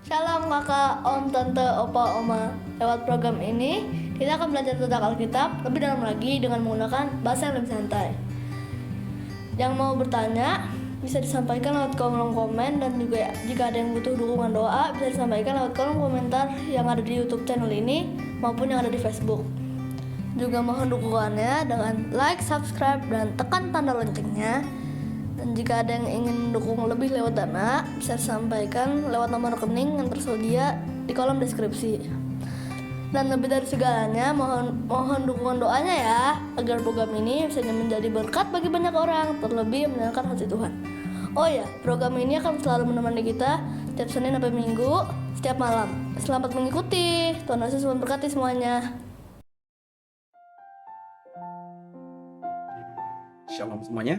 Shalom kakak, om, tante, opa, oma. Lewat program ini, kita akan belajar tentang Alkitab lebih dalam lagi dengan menggunakan bahasa yang lebih santai. Yang mau bertanya, bisa disampaikan lewat kolom komen, dan juga jika ada yang butuh dukungan doa, bisa disampaikan lewat kolom komentar yang ada di YouTube channel ini maupun yang ada di Facebook. Juga mohon dukungannya dengan like, subscribe, dan tekan tanda loncengnya. Dan jika ada yang ingin mendukung lebih lewat dana, bisa disampaikan lewat nomor rekening yang tersedia di kolom deskripsi. Dan lebih dari segalanya, mohon dukungan doanya ya, agar program ini bisa menjadi berkat bagi banyak orang, terlebih menyenangkan hati Tuhan. Oh ya, program ini akan selalu menemani kita setiap Senin sampai Minggu, setiap malam. Selamat mengikuti, Tuhan Yesus memberkati semuanya. Shalom semuanya,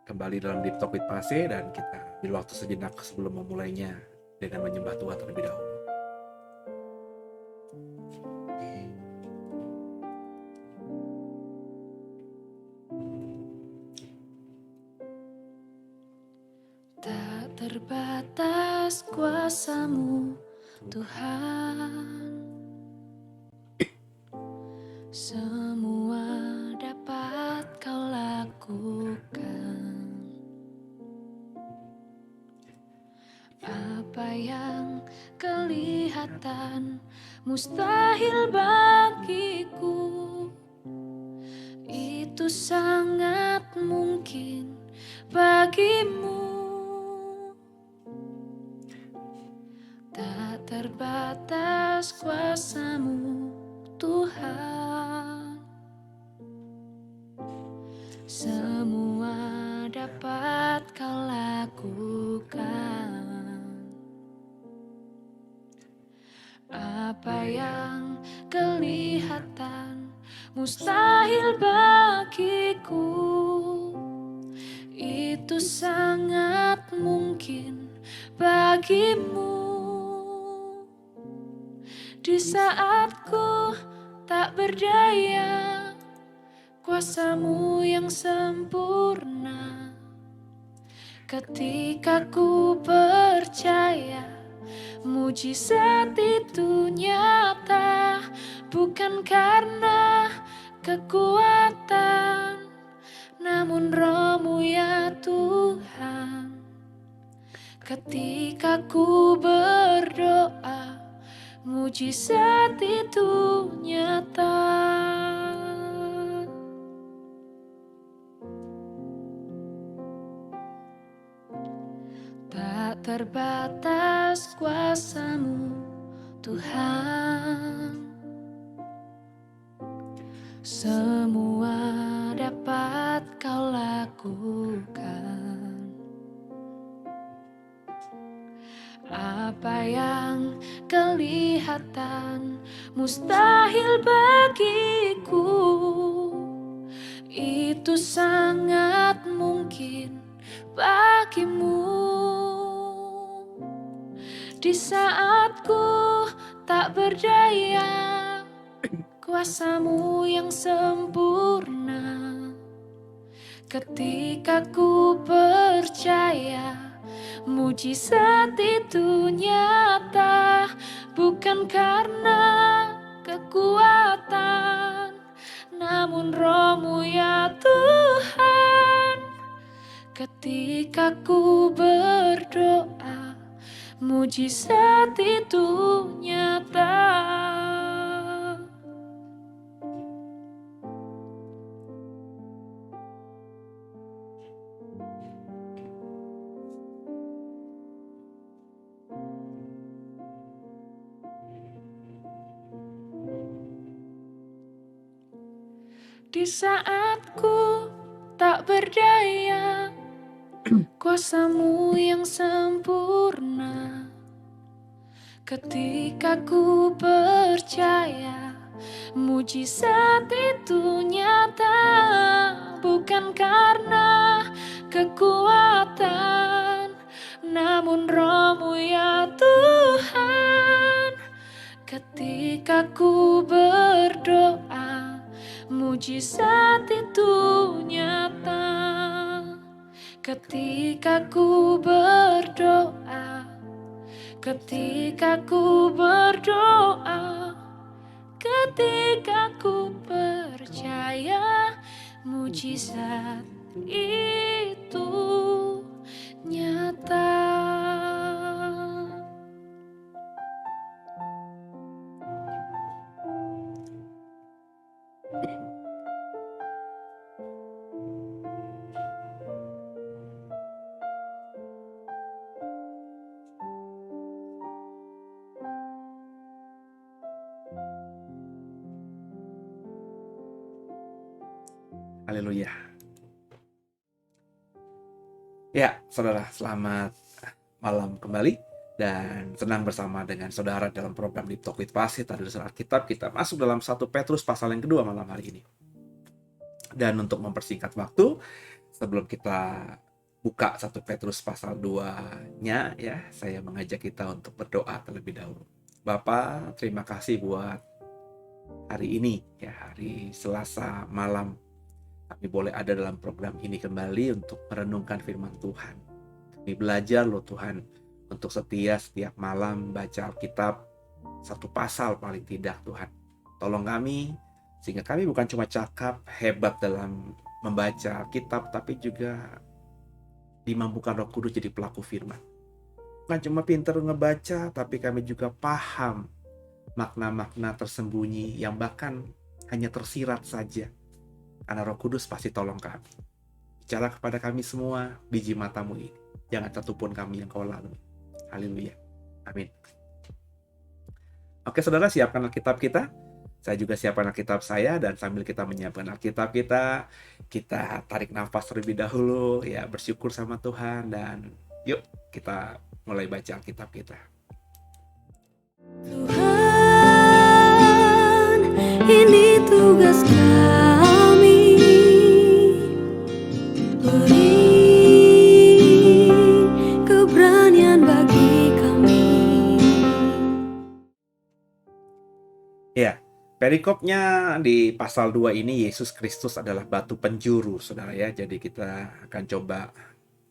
kembali dalam Deep Talk with Pase, dan kita ambil waktu sejenak sebelum memulainya dengan menyembah Tuhan terlebih dahulu. Tak terbatas kuasa-Mu, Tuhan. Semua dapat Kau lakukan. Apa yang kelihatan mustahil bagiku, itu sangat mungkin bagimu. Tak terbatas kuasa-Mu, Tuhan. Semua dapat Kau lakukan. Apa yang kelihatan mustahil bagiku, itu sangat mungkin bagimu. Di saat ku tak berdaya, kuasa-Mu yang sempurna. Ketika ku percaya, mujizat itu nyata, bukan karena kekuatan, namun Roh-Mu ya Tuhan. Ketika ku berdoa, mujizat itu nyata. Tak terbatas kuasa-Mu, Tuhan. Semua dapat Kau lakukan. Apa yang kelihatan mustahil bagiku, itu sangat mungkin bagimu. Di saat ku tak berdaya, kuasa-Mu yang sempurna. Ketika ku percaya, mujizat itu nyata, bukan karena kekuatan, namun Roh-Mu ya Tuhan. Ketika ku berdoa, mujizat itu nyata. Di saat ku tak berdaya, kuasa-Mu yang sempurna. Ketika ku percaya, mujizat itu nyata, bukan karena kekuatan, namun Roh-Mu ya Tuhan. Ketika ku berdoa, mujizat itu nyata. Ketika ku berdoa, ketika ku berdoa, ketika ku percaya, mujizat itu nyata. Haleluya. Ya, saudara, selamat malam kembali dan senang bersama dengan saudara dalam program Deep Talk with Pastor. Tadi dasar Alkitab kita masuk dalam 1 Petrus pasal yang kedua malam hari ini. Dan untuk mempersingkat waktu, sebelum kita buka 1 Petrus pasal 2-nya ya, saya mengajak kita untuk berdoa terlebih dahulu. Bapa, terima kasih buat hari ini ya, hari Selasa malam. Kami boleh ada dalam program ini kembali untuk merenungkan firman Tuhan. Kami belajar loh Tuhan, untuk setiap malam baca Alkitab, satu pasal paling tidak Tuhan. Tolong kami, sehingga kami bukan cuma cakap hebat dalam membaca Alkitab, tapi juga dimampukan Roh Kudus jadi pelaku firman. Bukan cuma pintar ngebaca, tapi kami juga paham makna-makna tersembunyi yang bahkan hanya tersirat saja. Karena Roh Kudus pasti tolong kami. Bicara kepada kami semua, biji matamu ini. Jangan satupun kami yang kau lalui. Haleluya. Amin. Oke saudara, siapkan Alkitab kita. Saya juga siapkan Alkitab saya, dan sambil kita menyiapkan Alkitab kita tarik nafas terlebih dahulu, ya bersyukur sama Tuhan, dan yuk kita mulai baca Alkitab kita. Tuhan, ini tugas kami, beri keberanian bagi kami. Ya, perikopnya di pasal 2 ini, Yesus Kristus adalah batu penjuru, saudara ya. Jadi kita akan coba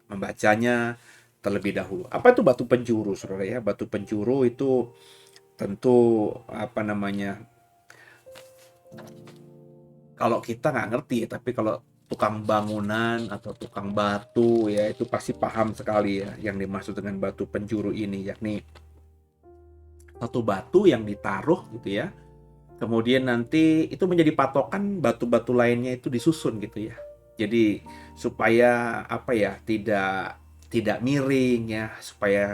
membacanya terlebih dahulu. Apa itu batu penjuru, saudara ya? Batu penjuru itu tentu kalau kita nggak ngerti ya, tapi kalau tukang bangunan atau tukang batu ya, itu pasti paham sekali ya yang dimaksud dengan batu penjuru ini, yakni satu batu yang ditaruh gitu ya. Kemudian nanti itu menjadi patokan batu-batu lainnya itu disusun gitu ya. Jadi supaya tidak miring ya, supaya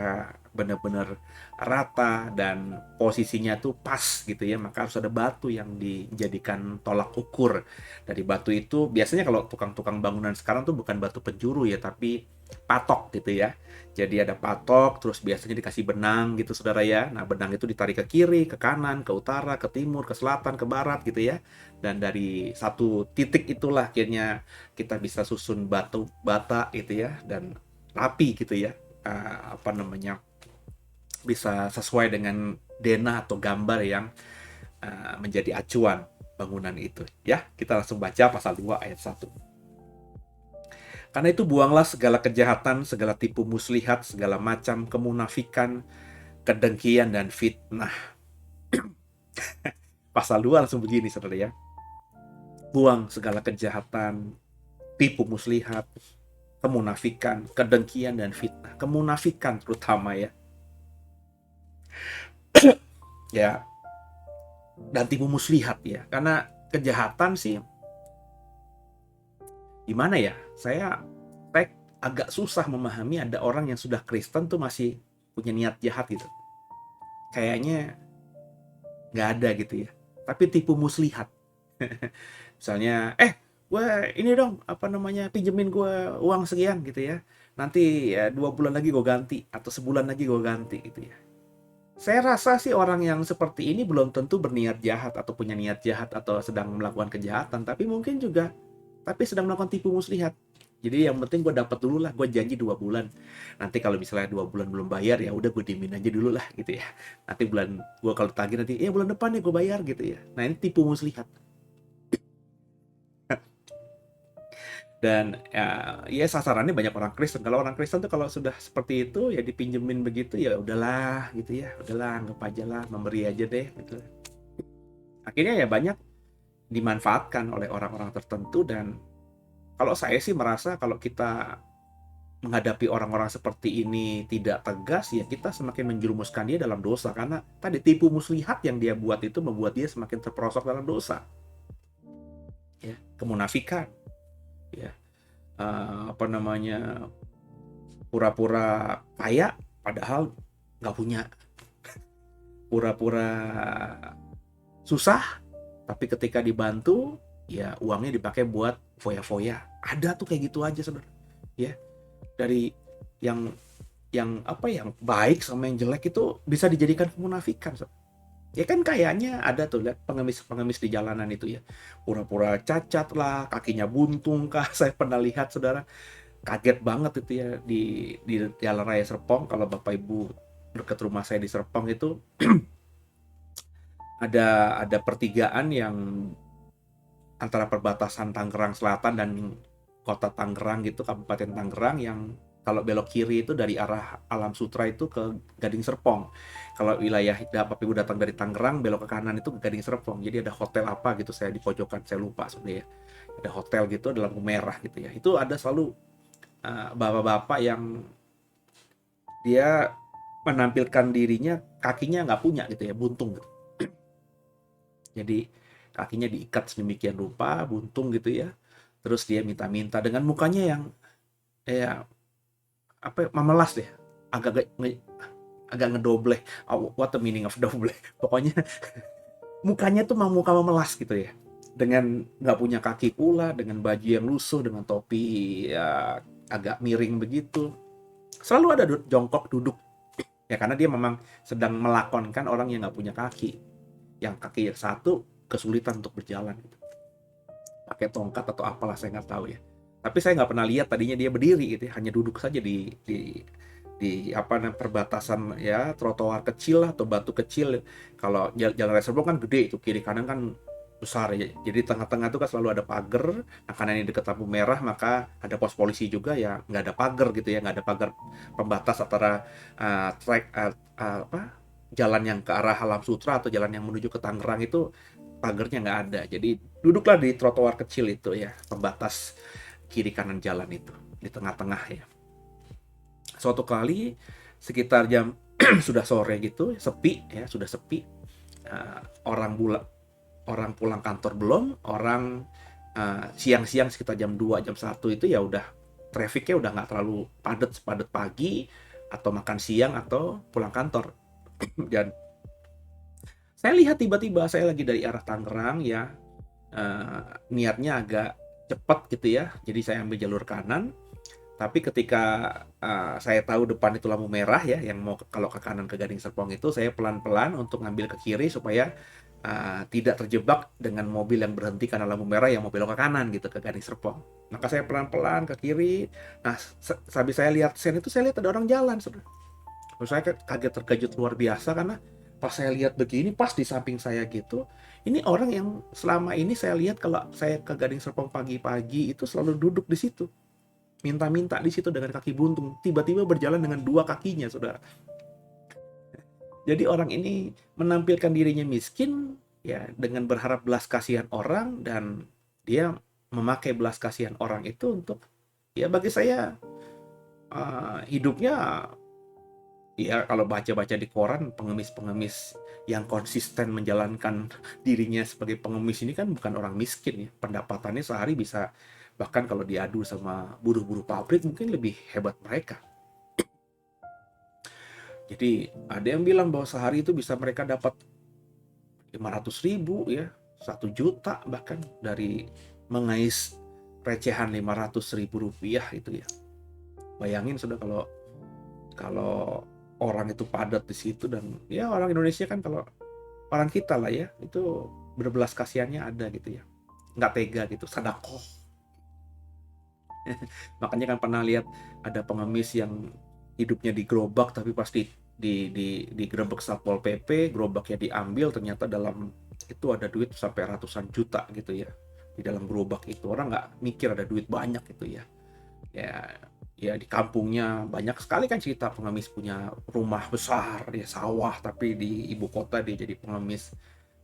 benar-benar rata dan posisinya tuh pas gitu ya. Maka harus ada batu yang dijadikan tolak ukur. Dari batu itu biasanya kalau tukang-tukang bangunan sekarang tuh bukan batu penjuru ya, tapi patok gitu ya. Jadi ada patok, terus biasanya dikasih benang gitu saudara ya. Nah benang itu ditarik ke kiri, ke kanan, ke utara, ke timur, ke selatan, ke barat gitu ya. Dan dari satu titik itulah akhirnya kita bisa susun bata gitu ya, dan rapi gitu ya. Bisa sesuai dengan denah atau gambar yang menjadi acuan bangunan itu ya. Kita langsung baca pasal 2 ayat 1. Karena itu buanglah segala kejahatan, segala tipu muslihat, segala macam kemunafikan, kedengkian dan fitnah. Pasal 2 langsung begini, saudara ya. Buang segala kejahatan, tipu muslihat, kemunafikan, kedengkian dan fitnah. Kemunafikan terutama ya. Ya. Dan tipu muslihat ya. Karena kejahatan sih gimana ya? Saya agak susah memahami ada orang yang sudah Kristen tuh masih punya niat jahat gitu. Kayaknya nggak ada gitu ya. Tapi tipu muslihat. Misalnya, gue ini dong, pinjemin gue uang sekian gitu ya. Nanti ya 2 bulan lagi gue ganti, atau sebulan lagi gue ganti gitu ya. Saya rasa sih orang yang seperti ini belum tentu berniat jahat atau punya niat jahat atau sedang melakukan kejahatan, tapi sedang melakukan tipu muslihat. Jadi yang penting gue dapat dulu lah, gue janji 2 bulan. Nanti kalau misalnya 2 bulan belum bayar, ya udah gue diemin aja dulu lah gitu ya. Nanti gue kalau tagih nanti, bulan depan nih gue bayar gitu ya. Nah ini tipu muslihat. Dan ya sasarannya banyak orang Kristen. Kalau orang Kristen tuh kalau sudah seperti itu ya dipinjemin begitu ya udahlah gitu ya. Udahlah anggap aja lah, memberi aja deh gitu. Akhirnya ya banyak dimanfaatkan oleh orang-orang tertentu. Dan kalau saya sih merasa kalau kita menghadapi orang-orang seperti ini tidak tegas, ya kita semakin menjerumuskan dia dalam dosa. Karena tadi tipu muslihat yang dia buat itu membuat dia semakin terperosok dalam dosa. Ya, kemunafikan. Ya, pura-pura kaya padahal nggak punya, pura-pura susah tapi ketika dibantu ya uangnya dipakai buat foya-foya. Ada tuh kayak gitu aja saudara ya. Dari yang baik sama yang jelek itu bisa dijadikan kemunafikan saudara. Ya kan kayaknya ada tuh lihat pengemis di jalanan itu ya. Pura-pura cacat lah, kakinya buntung kah. Saya pernah lihat saudara. Kaget banget itu ya di Jalan Raya Serpong. Kalau Bapak Ibu dekat rumah saya di Serpong itu ada pertigaan yang antara perbatasan Tangerang Selatan dan Kota Tangerang gitu, Kabupaten Tangerang, yang kalau belok kiri itu dari arah Alam Sutra itu ke Gading Serpong. Kalau wilayah Bapak Ibu datang dari Tangerang, belok ke kanan itu ke Gading Serpong. Jadi ada hotel apa gitu, saya di pojokan, saya lupa sebenarnya. Ada hotel gitu, ada lampu merah gitu ya. Itu ada selalu bapak-bapak yang dia menampilkan dirinya kakinya nggak punya gitu ya, buntung gitu. Jadi kakinya diikat sedemikian rupa, buntung gitu ya. Terus dia minta-minta dengan mukanya yang memelas deh, agak ngedobleh. What the meaning of dobleh? Pokoknya mukanya tuh muka memelas gitu ya, dengan nggak punya kaki pula, dengan baju yang lusuh, dengan topi ya, agak miring begitu. Selalu ada jongkok duduk ya, karena dia memang sedang melakonkan orang yang nggak punya kaki, yang kaki yang satu kesulitan untuk berjalan gitu. Pakai tongkat atau apalah saya nggak tahu ya. Tapi saya nggak pernah lihat tadinya dia berdiri gitu ya, hanya duduk saja di perbatasan ya, trotoar kecil lah atau batu kecil. Kalau jalan raya Serpong kan gede itu, kiri kanan kan besar ya. Jadi tengah-tengah itu kan selalu ada pagar. Nah, karena ini dekat lampu merah maka ada pos polisi juga ya, nggak ada pagar gitu ya, nggak ada pagar pembatas antara jalan yang ke arah Alam Sutra atau jalan yang menuju ke Tangerang itu pagarnya nggak ada. Jadi duduklah di trotoar kecil itu ya, pembatas kiri kanan jalan itu di tengah-tengah ya. Suatu kali sekitar jam sudah sore gitu, sepi ya, sudah sepi. Orang pulang kantor belum, orang siang-siang sekitar jam 2, jam 1 itu ya udah trafficnya udah nggak terlalu padat sepadat pagi atau makan siang atau pulang kantor. Dan saya lihat tiba-tiba saya lagi dari arah Tangerang ya, niatnya agak cepat gitu ya, jadi saya ambil jalur kanan. Tapi ketika saya tahu depan itu lampu merah ya, yang mau kalau ke kanan ke Gading Serpong itu, saya pelan-pelan untuk ngambil ke kiri supaya tidak terjebak dengan mobil yang berhenti karena lampu merah yang mau belok ke kanan gitu ke Gading Serpong. Maka saya pelan-pelan ke kiri. Nah, sambil saya lihat sen itu, saya lihat ada orang jalan. Terus saya kaget terkejut luar biasa karena pas saya lihat begini, pas di samping saya gitu, ini orang yang selama ini saya lihat kalau saya ke Gading Serpong pagi-pagi itu selalu duduk di situ. minta-minta di situ dengan kaki buntung, tiba-tiba berjalan dengan dua kakinya, saudara. Jadi orang ini menampilkan dirinya miskin ya dengan berharap belas kasihan orang, dan dia memakai belas kasihan orang itu untuk, ya bagi saya hidupnya, ya kalau baca-baca di koran, pengemis-pengemis yang konsisten menjalankan dirinya sebagai pengemis ini kan bukan orang miskin ya. Pendapatannya sehari bisa, bahkan kalau diadu sama buruh-buruh pabrik mungkin lebih hebat mereka. Jadi ada yang bilang bahwa sehari itu bisa mereka dapat 500.000 ya, 1 juta bahkan dari mengais recehan 500.000 rupiah itu ya. Bayangin sudah kalau orang itu padat di situ, dan ya orang Indonesia kan, kalau orang kita lah ya, itu berbelas kasihannya ada gitu ya, nggak tega gitu, sedekah. Makanya kan pernah lihat ada pengemis yang hidupnya digerobak, tapi pasti digerebek Satpol PP, gerobaknya diambil, ternyata dalam itu ada duit sampai ratusan juta gitu ya di dalam gerobak itu. Orang nggak mikir ada duit banyak gitu ya. Ya di kampungnya banyak sekali kan cerita pengemis punya rumah besar ya, sawah, tapi di ibu kota dia jadi pengemis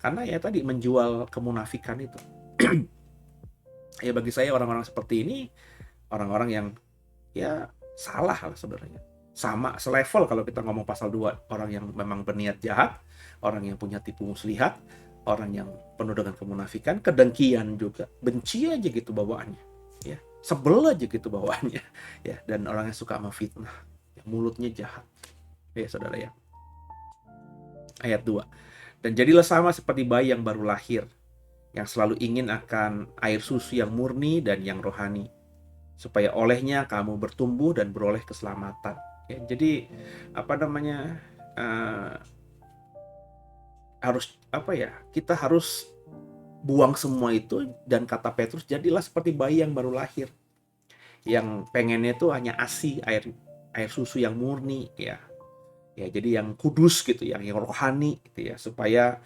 karena ya tadi menjual kemunafikan itu. Ya bagi saya orang-orang seperti ini orang-orang yang ya salah lah sebenarnya. Sama selevel kalau kita ngomong pasal 2, orang yang memang berniat jahat, orang yang punya tipu muslihat, orang yang penuh dengan kemunafikan, kedengkian juga, benci aja gitu bawaannya, ya, sebel aja gitu bawaannya, ya, dan orang yang suka memfitnah, yang mulutnya jahat, ya saudara ya. Ayat 2, dan jadilah sama seperti bayi yang baru lahir, yang selalu ingin akan air susu yang murni dan yang rohani, supaya olehnya kamu bertumbuh dan beroleh keselamatan. Ya, jadi harus kita harus buang semua itu, dan kata Petrus, jadilah seperti bayi yang baru lahir, yang pengennya itu hanya ASI, air susu yang murni ya, jadi yang kudus gitu, yang rohani gitu ya, supaya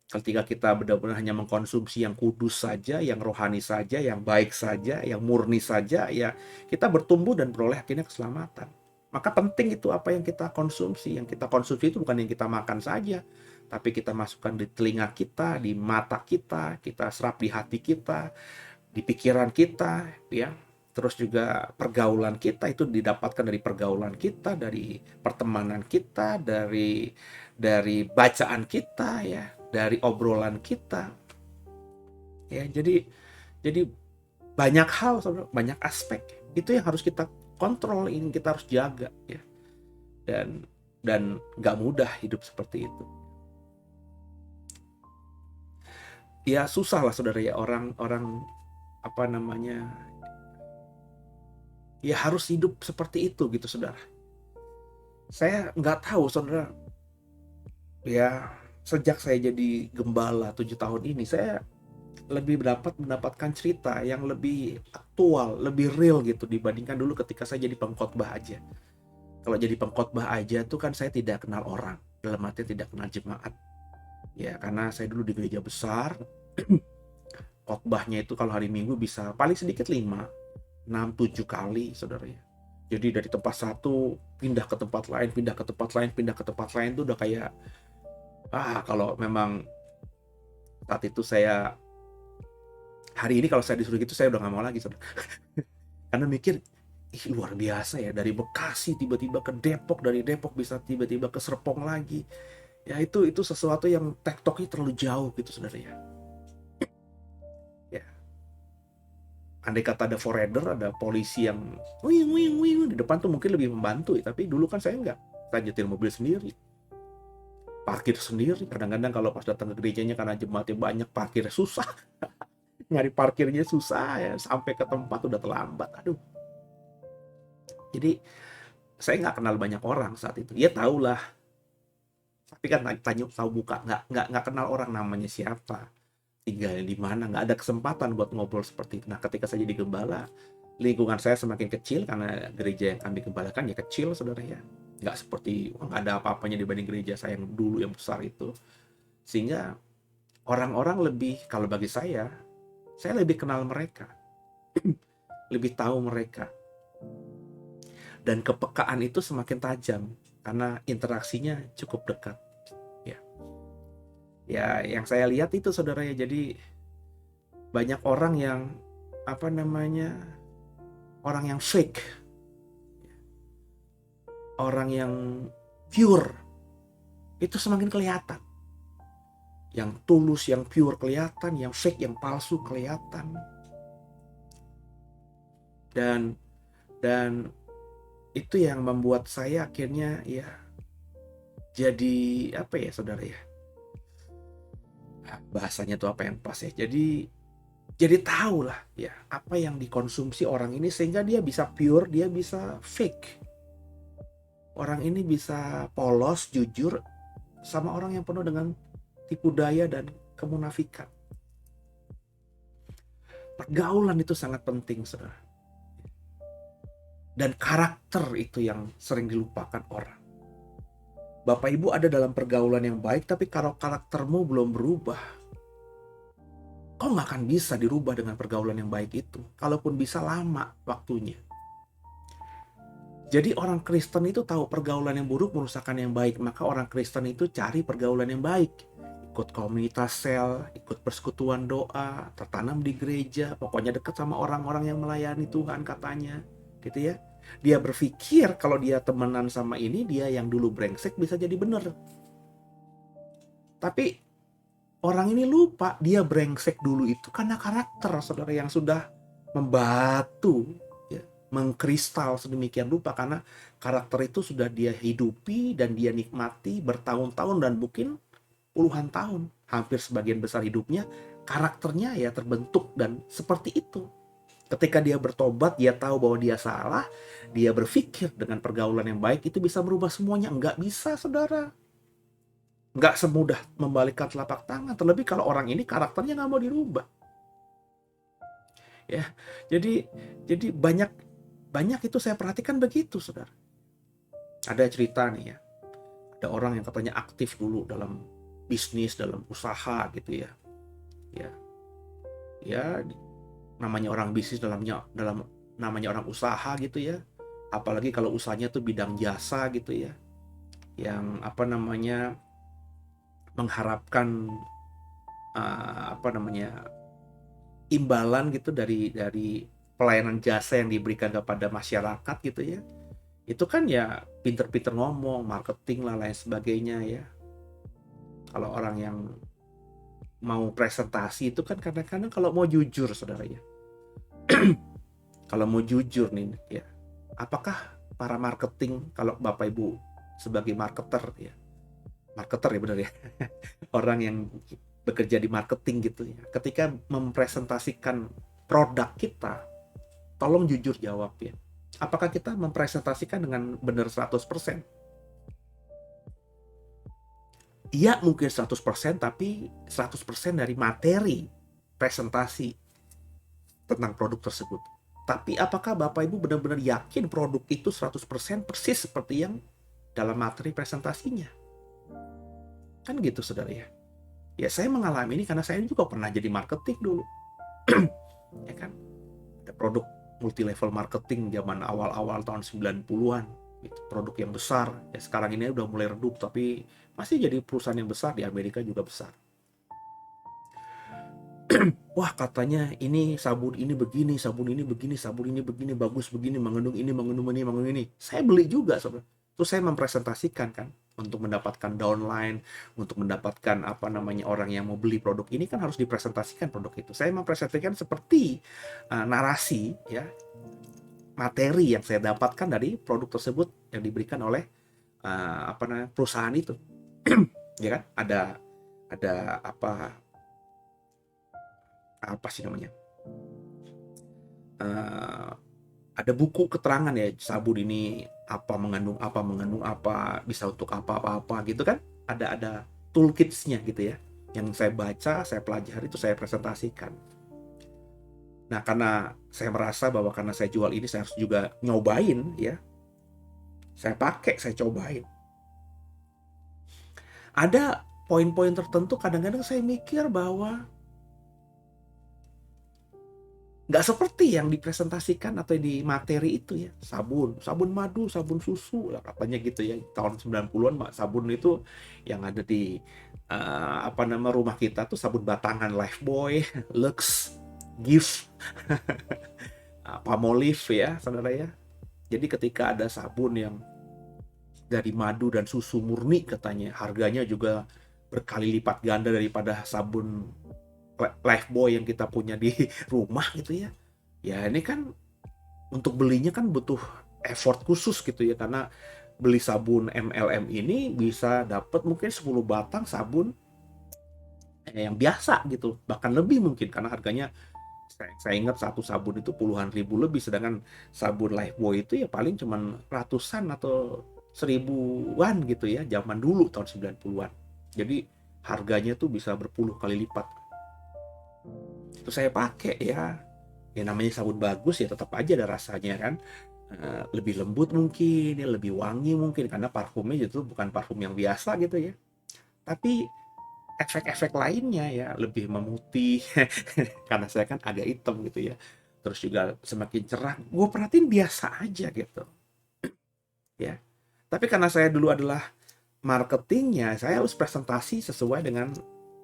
ketika kita benar-benar hanya mengkonsumsi yang kudus saja, yang rohani saja, yang baik saja, yang murni saja, ya kita bertumbuh dan beroleh akhirnya keselamatan. Maka penting itu apa yang kita konsumsi. Yang kita konsumsi itu bukan yang kita makan saja, tapi kita masukkan di telinga kita, di mata kita, kita serap di hati kita, di pikiran kita, ya. Terus juga pergaulan kita itu didapatkan dari pergaulan kita, dari pertemanan kita, dari bacaan kita ya, dari obrolan kita. Ya, jadi banyak hal, banyak aspek itu yang harus kita kontrol, ini kita harus jaga ya. Dan nggak mudah hidup seperti itu. Ya susah lah saudara ya, orang ya harus hidup seperti itu gitu saudara. Saya nggak tahu saudara, ya sejak saya jadi gembala 7 tahun ini, saya lebih mendapatkan cerita yang lebih aktual, lebih real gitu dibandingkan dulu ketika saya jadi pengkhotbah aja. Kalau jadi pengkhotbah aja tuh kan saya tidak kenal orang, dalam arti tidak kenal jemaat. Ya karena saya dulu di gereja besar, khotbahnya itu kalau hari Minggu bisa paling sedikit 5, 6, 7 kali saudara ya. Jadi dari tempat satu pindah ke tempat lain, pindah ke tempat lain, pindah ke tempat lain, itu udah kayak kalau memang saat itu saya, hari ini kalau saya disuruh gitu saya udah gak mau lagi saudara. Karena mikir luar biasa ya, dari Bekasi tiba-tiba ke Depok, dari Depok bisa tiba-tiba ke Serpong lagi. Ya itu sesuatu yang tektoknya terlalu jauh gitu saudara ya. Andai kata ada forerunner, ada polisi yang wing di depan tuh mungkin lebih membantu ya. Tapi dulu kan saya enggak, saya nyetir mobil sendiri, parkir sendiri. Kadang-kadang kalau pas datang ke gerejanya karena jemaatnya banyak, parkirnya susah. Nyari parkirnya susah ya, sampai ke tempat udah terlambat. Aduh. Jadi saya nggak kenal banyak orang saat itu. Ya tahulah, tapi kan tanya tahu muka, nggak kenal orang namanya siapa, tinggal di mana, nggak ada kesempatan buat ngobrol seperti itu. Nah ketika saya jadi gembala, lingkungan saya semakin kecil karena gereja yang kami gembalakan ya kecil saudara ya, nggak seperti nggak ada apa-apanya dibanding gereja saya yang dulu yang besar itu, sehingga orang-orang lebih, kalau bagi saya lebih kenal mereka. lebih tahu mereka. Dan kepekaan itu semakin tajam karena interaksinya cukup dekat. Ya, ya yang saya lihat itu saudara ya, jadi banyak orang yang orang yang fake, orang yang pure itu semakin kelihatan. Yang tulus, yang pure kelihatan, yang fake, yang palsu kelihatan. Dan itu yang membuat saya akhirnya ya jadi apa ya saudara ya, bahasanya tuh apa yang pas ya, jadi tahu lah ya apa yang dikonsumsi orang ini sehingga dia bisa pure, dia bisa fake. Orang ini bisa polos, jujur, sama orang yang penuh dengan tipu daya dan kemunafikan. Pergaulan itu sangat penting, saudara. Dan karakter itu yang sering dilupakan orang. Bapak Ibu ada dalam pergaulan yang baik, tapi kalau karaktermu belum berubah, kau nggak akan bisa dirubah dengan pergaulan yang baik itu. Kalaupun bisa, lama waktunya. Jadi orang Kristen itu tahu pergaulan yang buruk merusakkan yang baik. Maka orang Kristen itu cari pergaulan yang baik. Ikut komunitas sel, ikut persekutuan doa, tertanam di gereja, pokoknya dekat sama orang-orang yang melayani Tuhan katanya, gitu ya. Dia berpikir kalau dia temenan sama ini, dia yang dulu brengsek bisa jadi bener. Tapi orang ini lupa dia brengsek dulu itu karena karakter saudara yang sudah membatu, ya, mengkristal sedemikian rupa karena karakter itu sudah dia hidupi dan dia nikmati bertahun-tahun dan mungkin puluhan tahun, hampir sebagian besar hidupnya, karakternya ya terbentuk dan seperti itu. Ketika dia bertobat, dia tahu bahwa dia salah, dia berpikir dengan pergaulan yang baik itu bisa merubah semuanya. Enggak bisa, saudara. Enggak semudah membalikkan telapak tangan, terlebih kalau orang ini karakternya nggak mau dirubah. Ya, jadi banyak itu saya perhatikan begitu, saudara. Ada cerita nih ya, ada orang yang katanya aktif dulu dalam bisnis, dalam usaha gitu ya. Ya namanya orang bisnis dalam namanya orang usaha gitu ya. Apalagi kalau usahanya tuh bidang jasa gitu ya. Yang mengharapkan imbalan gitu dari pelayanan jasa yang diberikan kepada masyarakat gitu ya. Itu kan ya pinter-pinter ngomong, marketing lah lain sebagainya ya. Kalau orang yang mau presentasi itu kan kadang-kadang kalau mau jujur saudara ya. Kalau mau jujur nih ya. Apakah para marketing, kalau Bapak Ibu sebagai marketer ya benar ya. Orang yang bekerja di marketing gitu ya. Ketika mempresentasikan produk kita, tolong jujur jawab ya. Apakah kita mempresentasikan dengan benar 100%? Iya mungkin 100%, tapi 100% dari materi presentasi tentang produk tersebut. Tapi apakah Bapak Ibu benar-benar yakin produk itu 100% persis seperti yang dalam materi presentasinya? Kan gitu saudara ya. Ya saya mengalami ini karena saya juga pernah jadi marketing dulu. Ya kan? Ada produk multi-level marketing zaman awal-awal tahun 90-an. Itu produk yang besar. Ya sekarang ini udah mulai redup tapi masih jadi perusahaan yang besar, di Amerika juga besar. Wah katanya ini sabun ini begini, sabun ini begini, sabun ini begini, bagus begini, mengandung ini, mengandung ini, mengandung ini. Saya beli juga saudara. Terus saya mempresentasikan kan untuk mendapatkan downline, untuk mendapatkan orang yang mau beli produk ini kan harus dipresentasikan produk itu. Saya mempresentasikan seperti narasi ya, materi yang saya dapatkan dari produk tersebut yang diberikan oleh perusahaan itu. Ya kan? Ada apa sih namanya? Ada buku keterangan ya, sabun ini mengandung apa, bisa untuk apa gitu kan? Ada toolkitsnya gitu ya. Yang saya baca, saya pelajari itu saya presentasikan. Nah, karena saya merasa bahwa karena saya jual ini saya harus juga nyobain ya. Saya pakai, saya cobain. Ada poin-poin tertentu kadang-kadang saya mikir bahwa Nggak seperti yang dipresentasikan atau di materi itu ya. Sabun madu, sabun susu lah katanya gitu ya. Tahun 90-an sabun itu yang ada di rumah kita tuh sabun batangan Lifebuoy, Lux, Gift, Palmolive ya, saudara ya. Jadi ketika ada sabun yang dari madu dan susu murni katanya, harganya juga berkali lipat ganda daripada sabun Lifebuoy yang kita punya di rumah gitu ya. Ya ini kan untuk belinya kan butuh effort khusus gitu ya, karena beli sabun MLM ini bisa dapat mungkin 10 batang sabun yang biasa gitu, bahkan lebih mungkin karena harganya saya ingat satu sabun itu puluhan ribu lebih, sedangkan sabun Lifebuoy itu ya paling cuman ratusan atau seribuan gitu ya zaman dulu tahun 90-an. Jadi harganya tuh bisa berpuluh kali lipat. Itu saya pakai ya namanya sabun bagus ya tetap aja ada rasanya kan. Lebih lembut mungkin ya, lebih wangi mungkin karena parfumnya itu bukan parfum yang biasa gitu ya, tapi efek-efek lainnya ya lebih memutih karena saya kan agak hitam gitu ya, terus juga semakin cerah. Gue perhatiin biasa aja gitu ya, tapi karena saya dulu adalah marketingnya, saya harus presentasi sesuai dengan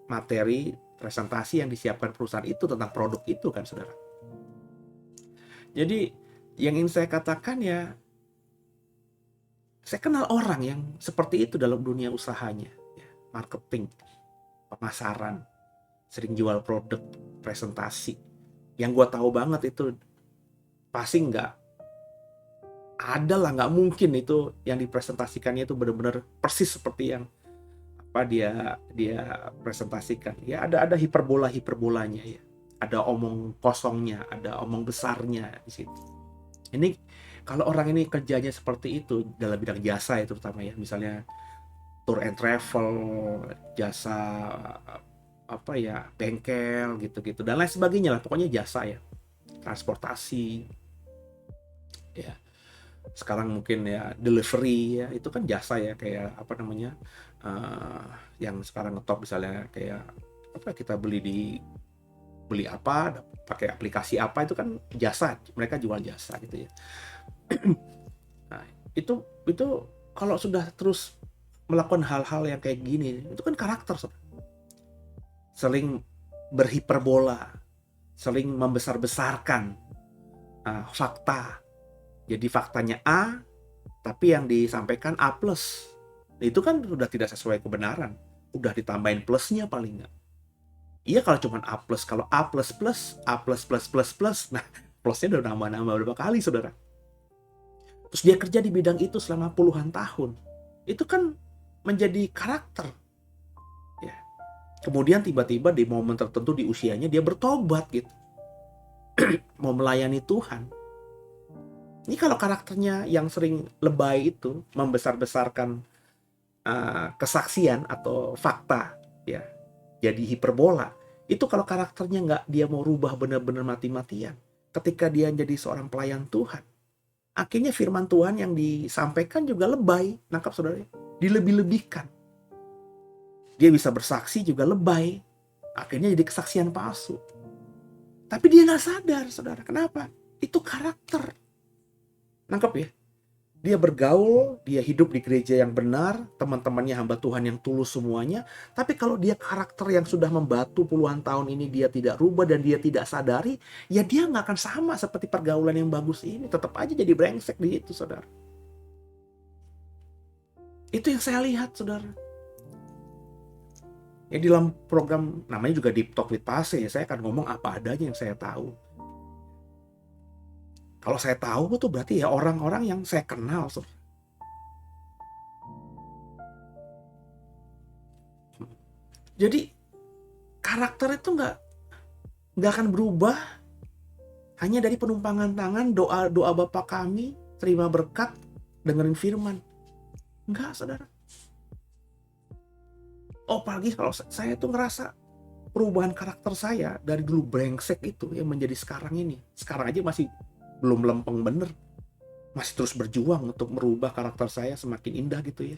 materi presentasi yang disiapkan perusahaan itu tentang produk itu kan saudara. Jadi yang ingin saya katakan ya, saya kenal orang yang seperti itu dalam dunia usahanya ya, marketing, pemasaran, sering jual produk, presentasi. Yang gue tahu banget itu pasti nggak ada lah, nggak mungkin itu yang dipresentasikannya itu benar-benar persis seperti yang apa dia presentasikan. Ya ada hiperbolanya ya, ada omong kosongnya, ada omong besarnya di situ. Ini kalau orang ini kerjanya seperti itu dalam bidang jasa ya terutama ya, misalnya tour and travel, jasa apa ya, bengkel gitu-gitu dan lain sebagainya lah, pokoknya jasa ya, transportasi ya. Sekarang mungkin ya delivery ya, itu kan jasa ya, kayak apa namanya yang sekarang ngetop misalnya kayak apa, kita beli apa pakai aplikasi apa, itu kan jasa, mereka jual jasa gitu ya. Nah, itu kalau sudah terus melakukan hal-hal yang kayak gini, itu kan karakter, sering berhiperbola, sering membesar-besarkan fakta. Jadi faktanya A, tapi yang disampaikan A+. Itu kan sudah tidak sesuai kebenaran, udah ditambahin plusnya paling nggak. Iya kalau cuma A+, kalau A++, A++++, nah plusnya udah nambah-nambah berapa kali saudara. Terus dia kerja di bidang itu selama puluhan tahun, itu kan menjadi karakter ya. Kemudian tiba-tiba di momen tertentu di usianya dia bertobat gitu mau melayani Tuhan. Ini kalau karakternya yang sering lebay itu, membesar-besarkan kesaksian atau fakta ya, jadi hiperbola, itu kalau karakternya nggak dia mau rubah benar-benar mati-matian, ketika dia jadi seorang pelayan Tuhan, akhirnya firman Tuhan yang disampaikan juga lebay. Nangkap saudara? Dilebih-lebihkan. Dia bisa bersaksi juga lebay, akhirnya jadi kesaksian palsu. Tapi dia nggak sadar saudara, kenapa? Itu karakter. Nangkep ya? Dia bergaul, dia hidup di gereja yang benar, teman-temannya hamba Tuhan yang tulus semuanya. Tapi kalau dia karakter yang sudah membatu puluhan tahun ini dia tidak rubah dan dia tidak sadari, ya dia nggak akan sama seperti pergaulan yang bagus ini. Tetap aja jadi brengsek di itu, saudara. Itu yang saya lihat, saudara. Ya di dalam program namanya juga Deep Talk with Pase, ya saya akan ngomong apa adanya yang saya tahu. Kalau saya tahu itu berarti ya orang-orang yang saya kenal. Jadi karakter itu nggak akan berubah hanya dari penumpangan tangan, doa Bapa kami, terima berkat, dengerin firman. Enggak, saudara. Oh, apalagi kalau saya tuh ngerasa perubahan karakter saya dari dulu brengsek itu yang menjadi sekarang ini. Sekarang aja masih belum lempeng bener, masih terus berjuang untuk merubah karakter saya semakin indah gitu ya.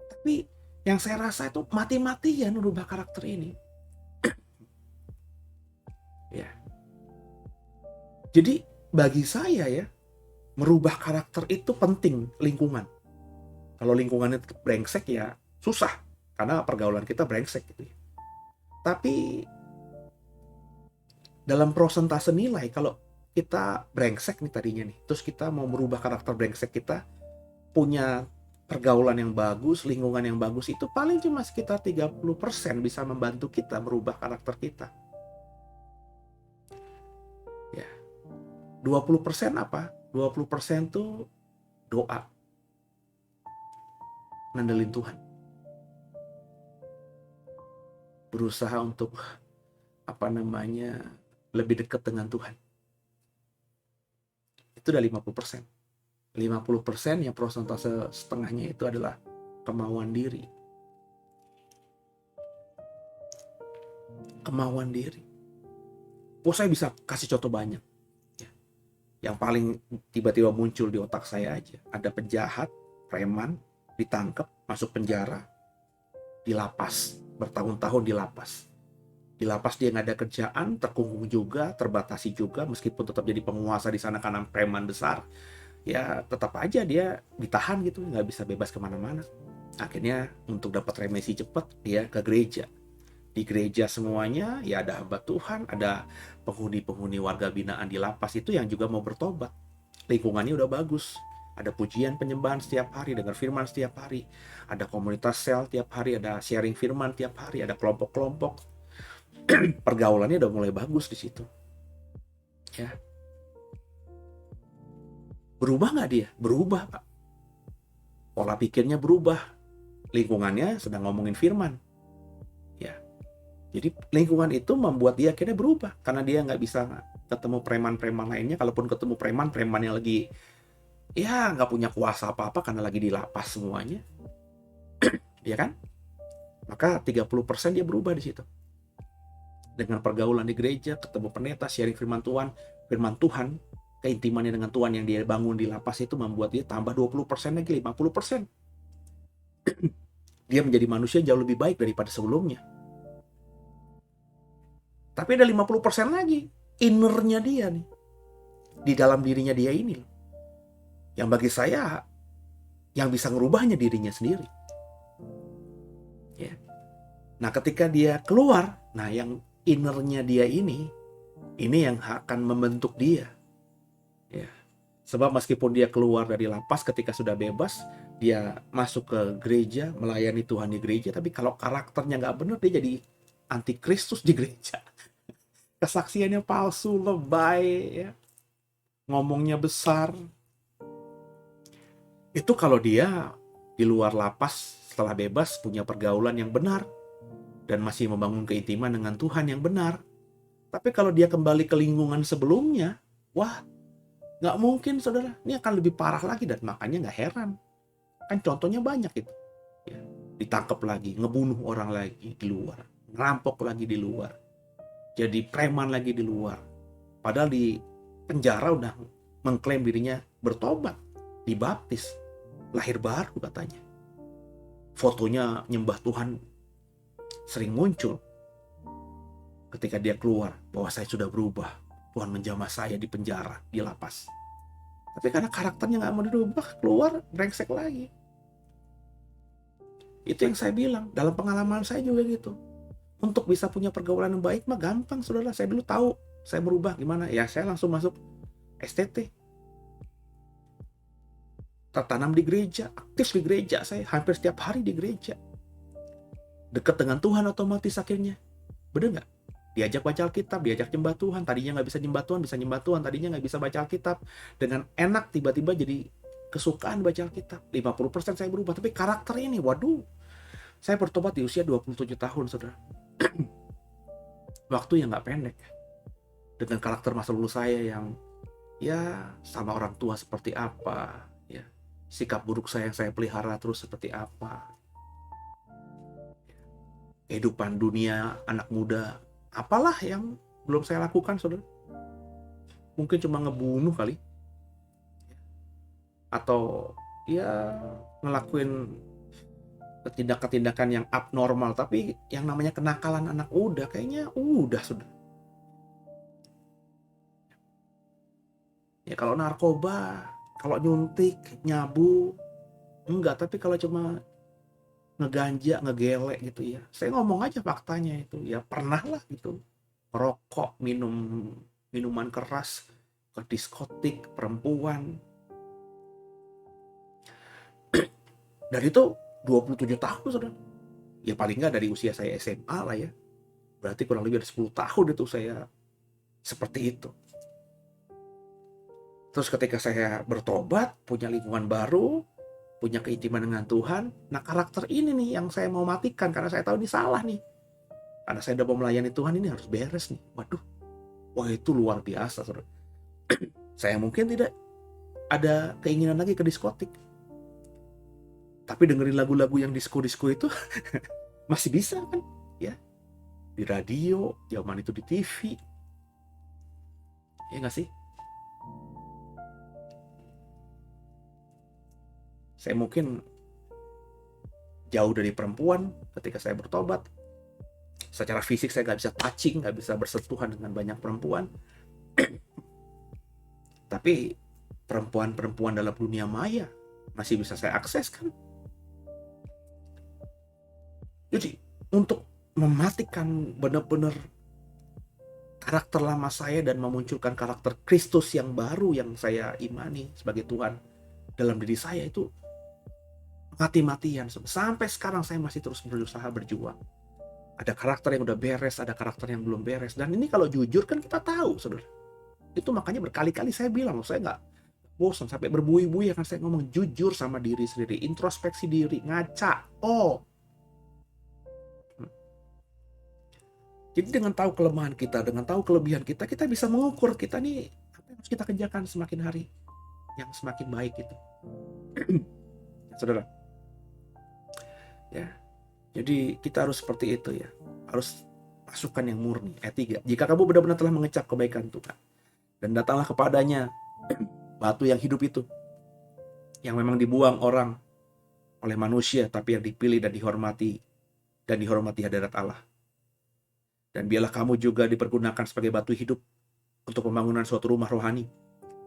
Tapi yang saya rasa itu mati-matian merubah karakter ini. Ya. Jadi bagi saya ya, merubah karakter itu penting lingkungan. Kalau lingkungannya brengsek ya susah, karena pergaulan kita brengsek gitu ya. Tapi dalam prosentase nilai, kalau kita brengsek nih tadinya nih, terus kita mau merubah karakter brengsek kita, punya pergaulan yang bagus, lingkungan yang bagus, itu paling cuma sekitar 30% bisa membantu kita merubah karakter kita. Ya. 20% apa? 20% tuh doa. Ngandelin Tuhan. Berusaha untuk lebih dekat dengan Tuhan. Itu udah 50%. 50% yang prosentase setengahnya itu adalah kemauan diri. Kemauan diri. Saya bisa kasih contoh banyak. Ya. Yang paling tiba-tiba muncul di otak saya aja. Ada penjahat, preman, ditangkap, masuk penjara, di lapas, bertahun-tahun di lapas. Di lapas dia nggak ada kerjaan, terkungkung juga, terbatasi juga, meskipun tetap jadi penguasa di sana karena preman besar. Ya tetap aja dia ditahan gitu, nggak bisa bebas kemana-mana. Akhirnya untuk dapat remisi cepat, dia ke gereja. Di gereja semuanya ya ada hamba Tuhan, ada penghuni-penghuni warga binaan di lapas itu yang juga mau bertobat. Lingkungannya udah bagus, ada pujian penyembahan setiap hari, dengar firman setiap hari, ada komunitas sel tiap hari, ada sharing firman tiap hari, ada kelompok-kelompok. Pergaulannya udah mulai bagus di situ. Ya. Berubah nggak dia? Berubah, Pak. Pola pikirnya berubah. Lingkungannya sedang ngomongin firman. Ya. Jadi lingkungan itu membuat dia akhirnya berubah. Karena dia nggak bisa ketemu preman-preman lainnya. Kalaupun ketemu preman yang lagi ya nggak punya kuasa apa-apa karena lagi di lapas semuanya. Ya kan? Maka 30% dia berubah di situ. Dengan pergaulan di gereja, ketemu pendeta, sharing firman Tuhan, keintimannya dengan Tuhan yang dia bangun di lapas itu membuat dia tambah 20% lagi, 50%. Dia menjadi manusia jauh lebih baik daripada sebelumnya. Tapi ada 50% lagi, innernya dia nih. Di dalam dirinya dia ini. Yang bagi saya, yang bisa ngerubahnya dirinya sendiri. Ya. Nah ketika dia keluar, nah yang innernya dia ini yang akan membentuk dia. Ya. Sebab meskipun dia keluar dari lapas ketika sudah bebas, dia masuk ke gereja, melayani Tuhan di gereja, tapi kalau karakternya nggak benar, dia jadi antikristus di gereja. Kesaksiannya palsu, lebay, ya. Ngomongnya besar. Itu kalau dia di luar lapas setelah bebas punya pergaulan yang benar dan masih membangun keintiman dengan Tuhan yang benar. Tapi kalau dia kembali ke lingkungan sebelumnya, wah, nggak mungkin saudara, ini akan lebih parah lagi. Dan makanya nggak heran, kan contohnya banyak itu ya, ditangkap lagi, ngebunuh orang lagi di luar, ngerampok lagi di luar, jadi preman lagi di luar, padahal di penjara udah mengklaim dirinya bertobat, dibaptis, lahir baru katanya, fotonya nyembah Tuhan sering muncul. Ketika dia keluar, bahwa saya sudah berubah, Tuhan menjamah saya di penjara, di lapas. Tapi karena karakternya nggak mau dirubah, keluar brengsek lagi. Itu yang saya bilang, dalam pengalaman saya juga gitu. Untuk bisa punya pergaulan yang baik mah gampang, saudara. Saya dulu tahu, saya berubah gimana. Ya saya langsung masuk STT. Tertanam di gereja, aktif di gereja saya, hampir setiap hari di gereja. Dekat dengan Tuhan otomatis akhirnya. Bener nggak? Diajak baca Alkitab, diajak nyembah Tuhan. Tadinya nggak bisa nyembah Tuhan, bisa nyembah Tuhan. Tadinya nggak bisa baca Alkitab. Dengan enak tiba-tiba jadi kesukaan baca Alkitab. 50% saya berubah. Tapi karakter ini, waduh. Saya bertobat di usia 27 tahun, saudara. Waktu yang nggak pendek. Dengan karakter masa lalu saya yang ya sama orang tua seperti apa. Ya, sikap buruk saya yang saya pelihara terus seperti apa. Kehidupan dunia anak muda, apalah yang belum saya lakukan, saudara. Mungkin cuma ngebunuh kali. Atau ya ngelakuin tindakan-tindakan yang abnormal. Tapi yang namanya kenakalan anak muda kayaknya udah, saudara. Ya kalau narkoba, kalau nyuntik, nyabu, enggak. Tapi kalau cuma ngeganja, ngegelek gitu ya, saya ngomong aja faktanya itu. Ya pernah lah gitu. Rokok, minum minuman keras, ke diskotik, perempuan. Dan itu 27 tahun, saudara. Ya paling nggak dari usia saya SMA lah ya. Berarti kurang lebih ada 10 tahun itu saya seperti itu. Terus ketika saya bertobat, punya lingkungan baru, punya keintiman dengan Tuhan, nah karakter ini nih yang saya mau matikan karena saya tahu ini salah nih. Karena saya udah mau melayani Tuhan, ini harus beres nih. Waduh, wah itu luar biasa, saudara. Saya mungkin tidak ada keinginan lagi ke diskotik. Tapi dengerin lagu-lagu yang disco-disco itu masih bisa kan? Ya, di radio, zaman itu di TV. Ya nggak sih? Saya mungkin jauh dari perempuan ketika saya bertobat. Secara fisik saya nggak bisa touching, nggak bisa bersentuhan dengan banyak perempuan. Tapi perempuan-perempuan dalam dunia maya masih bisa saya akses kan. Jadi untuk mematikan benar-benar karakter lama saya dan memunculkan karakter Kristus yang baru yang saya imani sebagai Tuhan dalam diri saya itu mati-matian. Sampai sekarang saya masih terus berusaha berjuang. Ada karakter yang udah beres, ada karakter yang belum beres. Dan ini kalau jujur kan kita tahu, saudara. Itu makanya berkali-kali saya bilang, saya nggak bosan sampai berbuih-buih akan saya ngomong jujur sama diri sendiri, introspeksi diri, ngaca. Jadi dengan tahu kelemahan kita, dengan tahu kelebihan kita, kita bisa mengukur kita nih apa yang harus kita kerjakan semakin hari yang semakin baik itu. Saudara. Ya. Jadi kita harus seperti itu ya. Harus masukkan yang murni. Ayat 3. Jika kamu benar-benar telah mengecap kebaikan Tuhan dan datanglah kepadanya batu yang hidup itu, yang memang dibuang orang oleh manusia, tapi yang dipilih dan dihormati hadirat Allah. Dan biarlah kamu juga dipergunakan sebagai batu hidup untuk pembangunan suatu rumah rohani,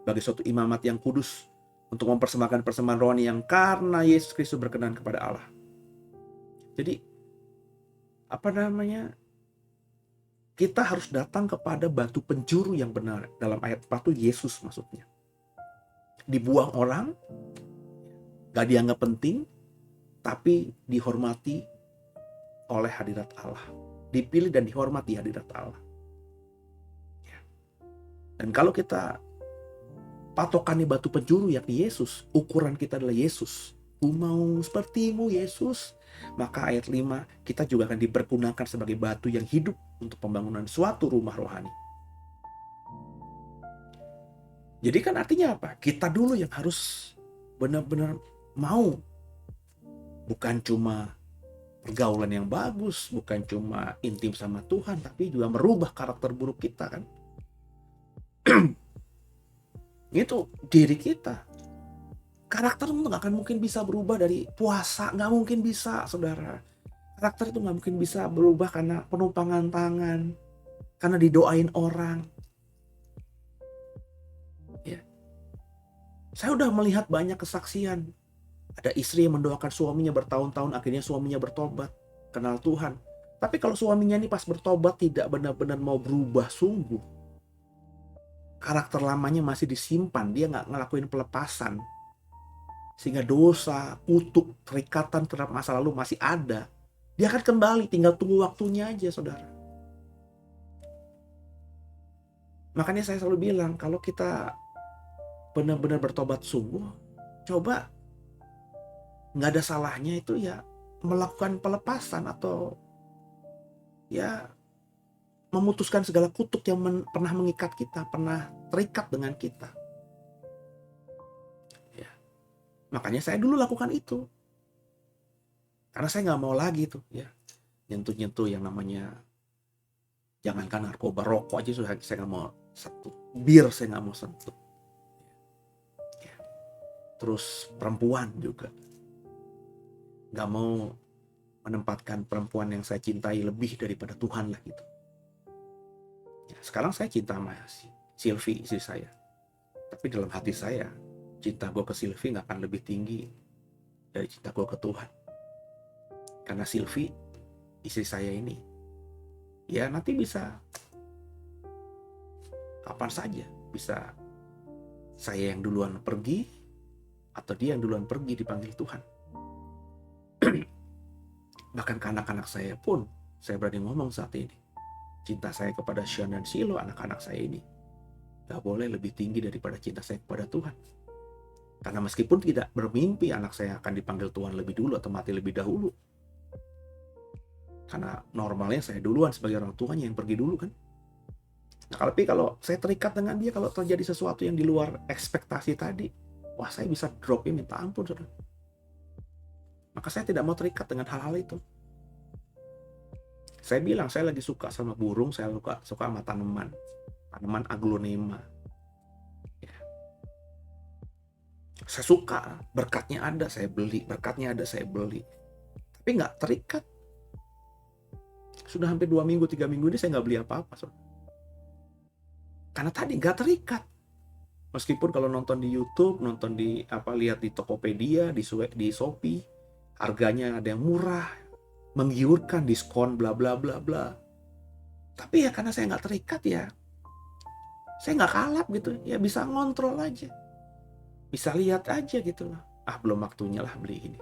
bagi suatu imamat yang kudus, untuk mempersembahkan persembahan rohani yang karena Yesus Kristus berkenan kepada Allah. Jadi, kita harus datang kepada batu penjuru yang benar. Dalam ayat 4 itu Yesus maksudnya. Dibuang orang, gak dianggap penting, tapi dihormati oleh hadirat Allah. Dipilih dan dihormati hadirat Allah. Dan kalau kita patokannya batu penjuru yakni Yesus, ukuran kita adalah Yesus. Ku mau sepertimu Yesus. Maka ayat 5 kita juga akan dipergunakan sebagai batu yang hidup untuk pembangunan suatu rumah rohani. Jadi kan artinya apa? Kita dulu yang harus benar-benar mau. Bukan cuma pergaulan yang bagus, bukan cuma intim sama Tuhan, tapi juga merubah karakter buruk kita kan. Itu diri kita. Karakter itu gak akan mungkin bisa berubah dari puasa, gak mungkin bisa, saudara. Karakter itu gak mungkin bisa berubah karena penumpangan tangan, karena didoain orang. Ya. Saya udah melihat banyak kesaksian. Ada istri yang mendoakan suaminya bertahun-tahun, akhirnya suaminya bertobat, kenal Tuhan. Tapi kalau suaminya ini pas bertobat tidak benar-benar mau berubah sungguh, karakter lamanya masih disimpan, dia gak ngelakuin pelepasan. Sehingga dosa, kutuk, terikatan terhadap masa lalu masih ada. Dia akan kembali, tinggal tunggu waktunya aja, saudara. Makanya saya selalu bilang, kalau kita benar-benar bertobat sungguh, coba nggak ada salahnya itu ya melakukan pelepasan atau ya memutuskan segala kutuk yang pernah mengikat kita, pernah terikat dengan kita. Makanya saya dulu lakukan itu. Karena saya nggak mau lagi tuh ya nyentuh-nyentuh yang namanya, jangankan narkoba, rokok aja sudah saya nggak mau sentuh. Bir saya nggak mau sentuh. Ya. Terus perempuan juga. Nggak mau menempatkan perempuan yang saya cintai lebih daripada Tuhan lah gitu. Ya, sekarang saya cinta sama Sylvie, istri saya. Tapi dalam hati saya, cinta gue ke Silvi gak akan lebih tinggi dari cinta gue ke Tuhan. Karena Silvi, istri saya ini, ya nanti bisa kapan saja. Bisa saya yang duluan pergi, atau dia yang duluan pergi dipanggil Tuhan. Bahkan ke anak-anak saya pun, saya berani ngomong saat ini. Cinta saya kepada Sean dan Silo, anak-anak saya ini, gak boleh lebih tinggi daripada cinta saya kepada Tuhan. Karena meskipun tidak bermimpi anak saya akan dipanggil Tuhan lebih dulu atau mati lebih dahulu. Karena normalnya saya duluan sebagai orang tuanya yang pergi dulu kan. Nah, tapi kalau saya terikat dengan dia, kalau terjadi sesuatu yang di luar ekspektasi tadi, wah saya bisa drop minta ampun, saudara. Maka saya tidak mau terikat dengan hal-hal itu. Saya bilang, saya lagi suka sama burung, saya suka sama tanaman aglonema. Ya. Saya suka, berkatnya ada, saya beli. Berkatnya ada, saya beli. Tapi nggak terikat. Sudah hampir 2 minggu, 3 minggu ini saya nggak beli apa-apa. Karena tadi nggak terikat. Meskipun kalau nonton di YouTube, nonton di lihat di Tokopedia, di Shopee, harganya ada yang murah, menggiurkan, diskon, bla bla bla bla. Tapi ya karena saya nggak terikat ya, saya nggak kalap gitu, ya bisa ngontrol aja, bisa lihat aja gitu loh. Belum waktunya lah beli ini.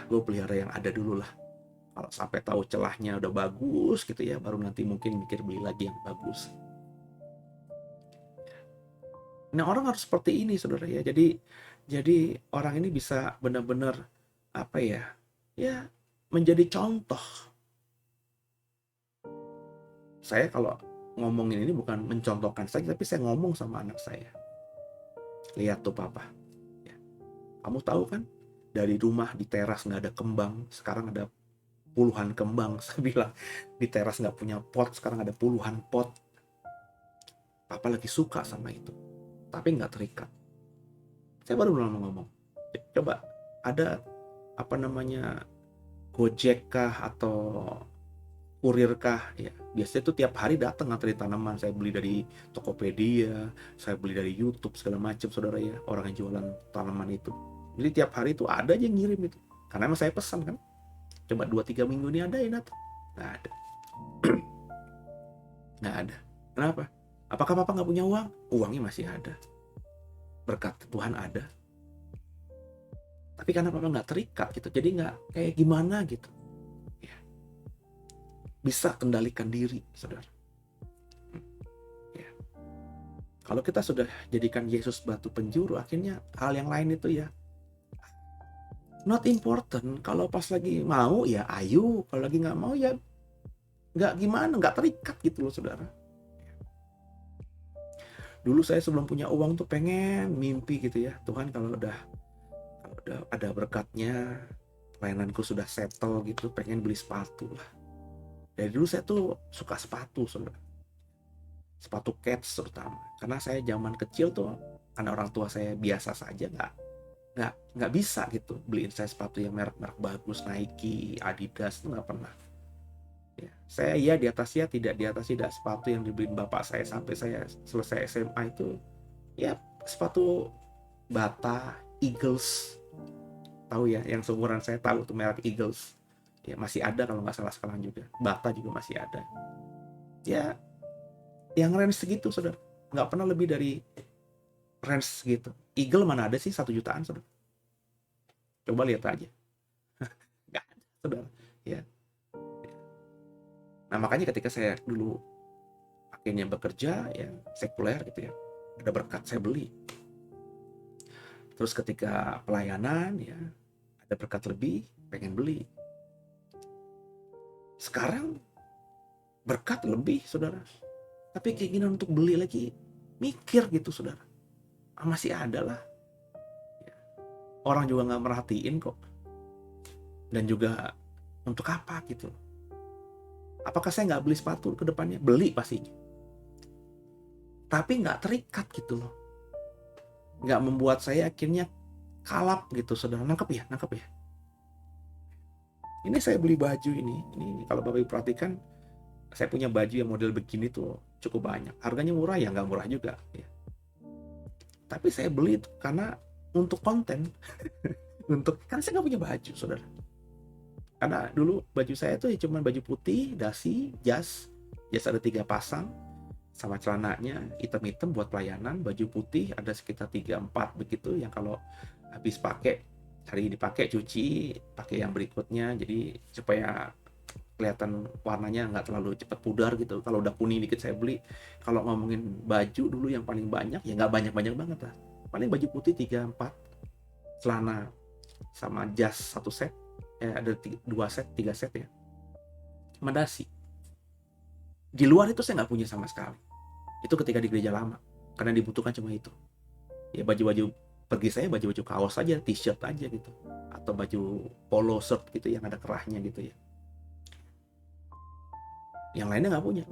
Gue pelihara yang ada dulu lah. Kalau sampai tahu celahnya udah bagus gitu ya, baru nanti mungkin mikir beli lagi yang bagus. Nah, orang harus seperti ini, saudara ya. Jadi orang ini bisa benar-benar menjadi contoh. Saya kalau ngomongin ini bukan mencontohkan saja, tapi saya ngomong sama anak saya. Lihat tuh papa. Ya. Kamu tahu kan, dari rumah di teras nggak ada kembang, sekarang ada puluhan kembang. Saya bilang, di teras nggak punya pot, sekarang ada puluhan pot. Papa lagi suka sama itu, tapi nggak terikat. Saya baru ngomong. Coba ada Gojek kah atau kurir kah? Ya, biasanya tuh tiap hari datang nganterin tanaman. Saya beli dari Tokopedia, saya beli dari YouTube segala macam, saudara ya. Orang yang jualan tanaman itu. Jadi tiap hari itu ada aja yang ngirim itu. Karena emang saya pesan kan. Coba 2-3 minggu ini ada ya Nat? Nggak ada. Nggak ada. Kenapa? Apakah papa nggak punya uang? Uangnya masih ada. Berkat Tuhan ada. Tapi karena papa nggak terikat gitu, jadi nggak kayak gimana gitu. Ya. Bisa kendalikan diri, saudara. Ya. Kalau kita sudah jadikan Yesus batu penjuru, akhirnya hal yang lain itu ya not important. Kalau pas lagi mau ya ayo, kalau lagi nggak mau ya nggak gimana, nggak terikat gitu loh, saudara. Dulu saya sebelum punya uang tuh pengen mimpi gitu ya, Tuhan kalau udah ada berkatnya, pelayananku sudah settle gitu, pengen beli sepatu lah. Dari dulu saya tuh suka sepatu, saudara. Sepatu Keds terutama, karena saya zaman kecil tuh karena orang tua saya biasa saja, nggak bisa gitu beliin saya sepatu yang merek-merek bagus, Nike, Adidas, tuh nggak pernah. Ya, saya di atas ya, tidak di atas tidak. Sepatu yang dibeliin bapak saya sampai saya selesai SMA itu ya sepatu Bata, Eagles, tahu ya, yang seumuran saya tahu tuh merek Eagles. Ya masih ada kalau nggak salah sekarang juga. Bata juga masih ada. Ya yang range segitu, saudara. Nggak pernah lebih dari range segitu. Eagle mana ada sih 1 jutaan, saudara? Coba lihat aja. Nggak ada, saudara. Ya. Nah makanya ketika saya dulu akhirnya bekerja ya sekuler gitu ya, ada berkat saya beli. Terus ketika pelayanan ya ada berkat lebih, pengen beli. Sekarang berkat lebih, saudara, tapi keinginan untuk beli lagi mikir gitu, saudara. Masih ada lah. Orang juga nggak merhatiin kok. Dan juga untuk apa gitu. Apakah saya nggak beli sepatu ke depannya? Beli pastinya. Tapi nggak terikat gitu loh. Nggak membuat saya akhirnya kalap gitu, saudara. Nangkep ya? Ini saya beli baju ini kalau Bapak perhatikan, saya punya baju yang model begini tuh cukup banyak. Harganya murah ya, nggak murah juga ya. Tapi saya beli itu karena untuk konten. Karena saya nggak punya baju, saudara. Karena dulu baju saya tuh cuma baju putih, dasi, jas ada 3 pasang, sama celananya hitam-hitam buat pelayanan, baju putih ada sekitar 3-4 begitu, yang kalau habis pakai, hari ini pakai, cuci, pakai yang berikutnya, jadi supaya kelihatan warnanya nggak terlalu cepat pudar gitu. Kalau udah kuning dikit saya beli. Kalau ngomongin baju dulu yang paling banyak, ya nggak banyak-banyak banget lah. Paling baju putih 3-4, celana sama jas 1 set, ada 2 set, 3 set ya. Mandasi. Di luar itu saya nggak punya sama sekali. Itu ketika di gereja lama, karena dibutuhkan cuma itu. Ya baju-baju pergi saya baju-baju kaos aja, t-shirt aja gitu. Atau baju polo shirt gitu yang ada kerahnya gitu ya. Yang lainnya nggak punya.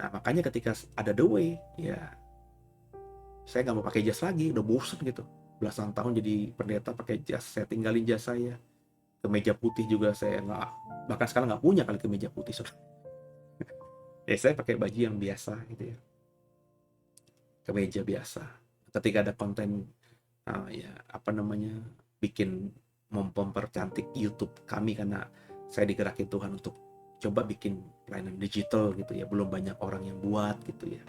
Nah makanya ketika ada The Way, ya saya nggak mau pakai jas lagi, udah bosan gitu. Belasan tahun jadi pendeta pakai jas, saya tinggalin jas saya. Kemeja putih juga saya nggak, bahkan sekarang nggak punya kali kemeja putih. Ya saya pakai baju yang biasa gitu ya, kemeja biasa. Ketika ada konten, bikin mempercantik YouTube kami, karena saya digerakin Tuhan untuk coba bikin pelayanan digital gitu ya, belum banyak orang yang buat gitu ya,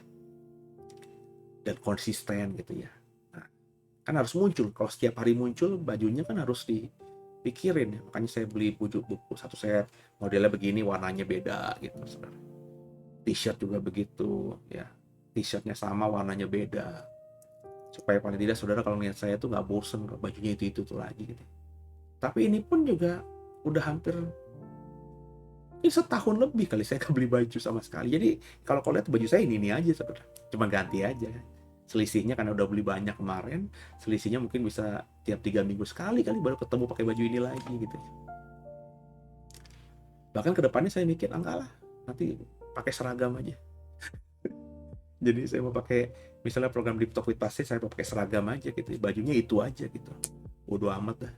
dan konsisten gitu ya. Nah, kan harus muncul, kalau setiap hari muncul bajunya kan harus dipikirin ya. Makanya saya beli buku 1 set, modelnya begini, warnanya beda gitu, saudara. T-shirt juga begitu ya, t-shirtnya sama, warnanya beda, supaya paling tidak saudara kalau lihat saya tuh nggak bosen bajunya itu tuh lagi gitu. Tapi ini pun juga udah hampir setahun lebih kali saya nggak beli baju sama sekali. Jadi kalau kau lihat baju saya ini aja saudara, cuma ganti aja. Selisihnya karena udah beli banyak kemarin, selisihnya mungkin bisa tiap 3 minggu sekali baru ketemu pakai baju ini lagi gitu. Bahkan kedepannya saya mikir, enggak lah, nanti pakai seragam aja. Jadi saya mau pakai, misalnya program Deep Talk with Pastor, saya mau pakai seragam aja gitu, bajunya itu aja gitu, bodo amat dah.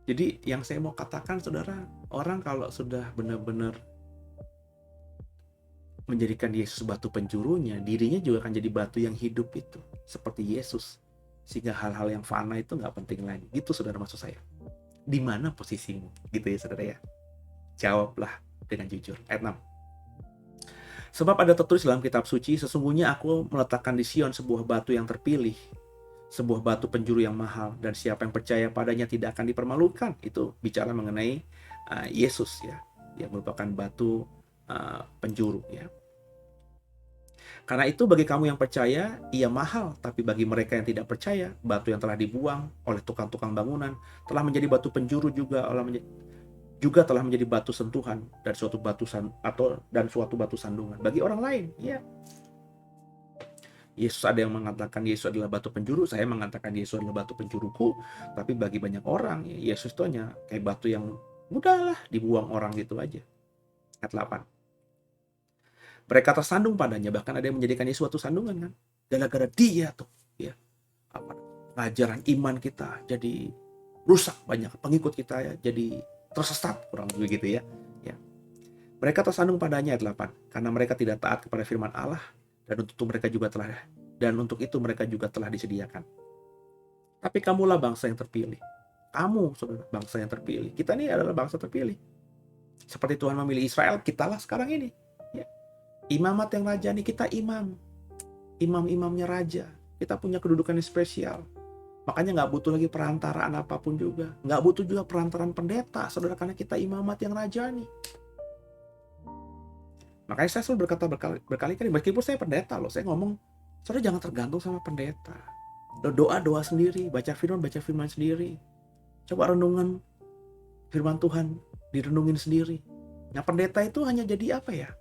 Jadi yang saya mau katakan saudara, orang kalau sudah benar-benar menjadikan Yesus batu penjurunya, dirinya juga akan jadi batu yang hidup itu, seperti Yesus. Sehingga hal-hal yang fana itu nggak penting lagi. Gitu saudara, maksud saya. Di mana posisimu? Gitu ya saudara ya. Jawablah dengan jujur. Ayat 6. Sebab ada tertulis dalam kitab suci, sesungguhnya aku meletakkan di Sion sebuah batu yang terpilih, sebuah batu penjuru yang mahal, dan siapa yang percaya padanya tidak akan dipermalukan. Itu bicara mengenai Yesus ya, yang merupakan batu penjuru ya. Karena itu bagi kamu yang percaya ia mahal, tapi bagi mereka yang tidak percaya, batu yang telah dibuang oleh tukang-tukang bangunan telah menjadi batu penjuru juga telah menjadi batu sentuhan dan suatu batu sandungan bagi orang lain ya. Yesus, ada yang mengatakan Yesus adalah batu penjuru, saya mengatakan Yesus adalah batu penjuruku. Tapi bagi banyak orang, Yesus itu hanya kayak batu yang mudahlah dibuang orang gitu aja. Ayat 8. Mereka tersandung padanya, bahkan ada yang menjadikan Yesus suatu sandungan kan. Gara-gara dia tuh, ya, ajaran iman kita jadi rusak, banyak pengikut kita ya jadi tersesat, kurang lebih gitu ya. Mereka tersandung padanya, ayat 8, karena mereka tidak taat kepada firman Allah. Dan untuk itu mereka juga telah disediakan. Tapi kamulah bangsa yang terpilih. Kamu, saudara, bangsa yang terpilih. Kita ini adalah bangsa terpilih. Seperti Tuhan memilih Israel, kitalah sekarang ini. Ya. Imamat yang rajani, kita imam. Imam-imamnya raja. Kita punya kedudukan yang spesial. Makanya nggak butuh lagi perantaraan apapun juga. Nggak butuh juga perantaraan pendeta, saudara, karena kita imamat yang rajani. Makanya saya selalu berkata berkali-kali, meskipun saya pendeta loh, saya ngomong, saudara jangan tergantung sama pendeta. Doa sendiri, baca firman sendiri. Coba renungan firman Tuhan, direnungin sendiri. Nah pendeta itu hanya jadi apa ya?